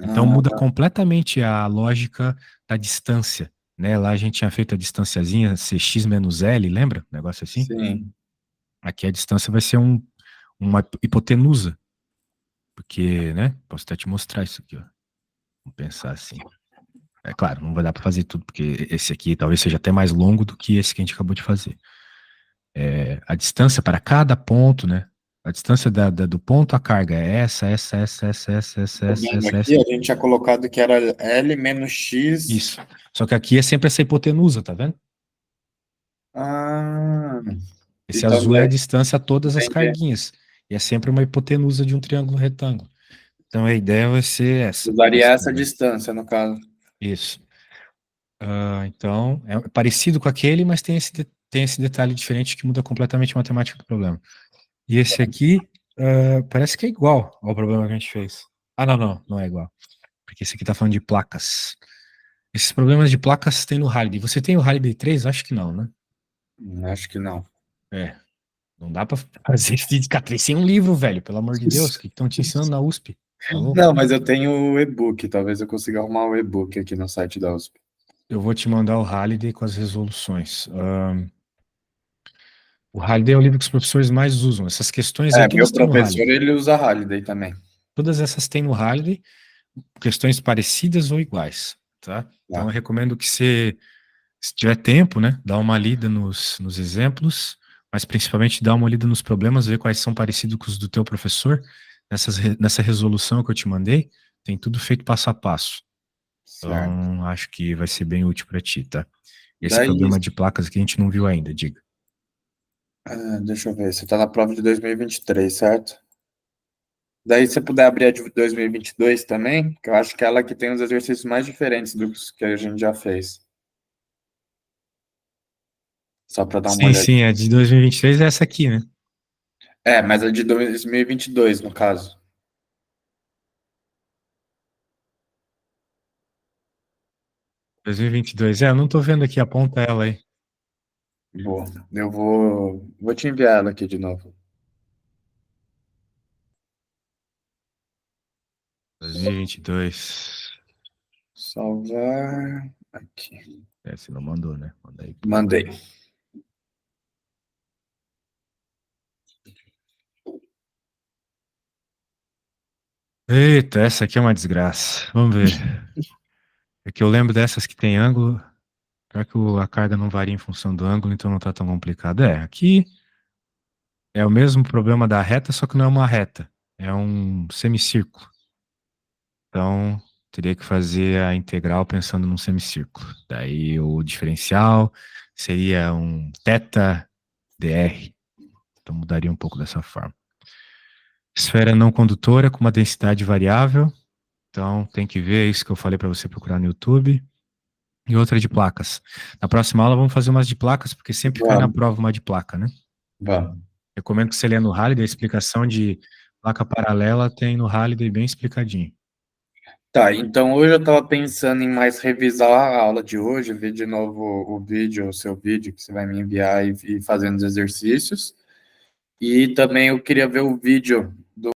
Então muda Ah, completamente a lógica da distância, né? Lá a gente tinha feito a distanciazinha Cx menos L, lembra? Negócio assim. sim. Aqui a distância vai ser uma hipotenusa, porque, né? Posso até te mostrar isso aqui, ó. Vamos pensar assim. É claro, não vai dar para fazer tudo, porque esse aqui talvez seja até mais longo do que esse que a gente acabou de fazer. A distância para cada ponto, né? A distância do ponto à carga é Tô vendo essa. aqui, a gente tinha colocado que era L menos X. Isso. Só que aqui é sempre essa hipotenusa, tá vendo? Ah, Esse então azul é a distância a todas as entendi. carguinhas. E é sempre uma hipotenusa de um triângulo retângulo. Então a ideia vai ser essa, Usaria nesse essa problema. distância, no caso. Isso. Então, é parecido com aquele, mas tem esse detalhe diferente que muda completamente a matemática do problema. E esse aqui, parece que é igual ao problema que a gente fez. Ah, não é igual. Porque esse aqui tá falando de placas. Esses problemas de placas tem no Halliday. Você tem o Halliday 3? Acho que não, né? Acho que não. É. Não dá pra fazer física 3 sem um livro, velho. Pelo amor de Deus. O que estão te ensinando na USP? Tá louco? Não, mas eu tenho o e-book. Talvez eu consiga arrumar o e-book aqui no site da USP. Eu vou te mandar o Halliday com as resoluções. O Halliday é o livro que os professores mais usam. Essas questões aí, É, meu todas têm no professor, Halliday. ele usa Halliday também. Todas essas têm no Halliday, questões parecidas ou iguais, tá? Então eu Tá, recomendo que você, se tiver tempo, né, dá uma lida nos exemplos, mas principalmente dá uma lida nos problemas, ver quais são parecidos com os do teu professor. Nessa resolução que eu te mandei, tem tudo feito passo a passo. certo. Então, acho que vai ser bem útil para ti, tá? Esse Daí, problema de placas aqui a gente não viu ainda, diga. deixa eu ver, você está na prova de 2023, certo? Daí, se você puder abrir a de 2022 também, que eu acho que é ela que tem os exercícios mais diferentes dos que a gente já fez. Só para dar uma Sim, olhada. sim, a de 2023 é essa aqui, né? É, mas a de 2022, no caso. 2022. Eu não tô vendo aqui, aponta ela aí. Boa. Eu vou te enviar ela aqui de novo. 2022. Salvar aqui. Você não mandou, né? Manda aí, por Mandei. favor. Eita, essa aqui é uma desgraça. Vamos ver. É que eu lembro dessas que tem ângulo. Pior que a carga não varia em função do ângulo, então não tá tão complicado. Aqui é o mesmo problema da reta, só que não é uma reta. É um semicírculo. Então, teria que fazer a integral pensando num semicírculo. Daí o diferencial seria um θ dr. Então mudaria um pouco dessa forma. Esfera não condutora com uma densidade variável. Então tem que ver isso que eu falei para você procurar no YouTube. E outra de placas. Na próxima aula vamos fazer umas de placas, porque sempre cai na Vamos, prova uma de placa, né? vamos. Recomendo que você leia no Halliday, a explicação de placa paralela tem no Halliday bem explicadinho. Tá, então hoje eu estava pensando em mais revisar a aula de hoje, ver de novo o vídeo, o seu vídeo que você vai me enviar e fazendo os exercícios. E também eu queria ver o vídeo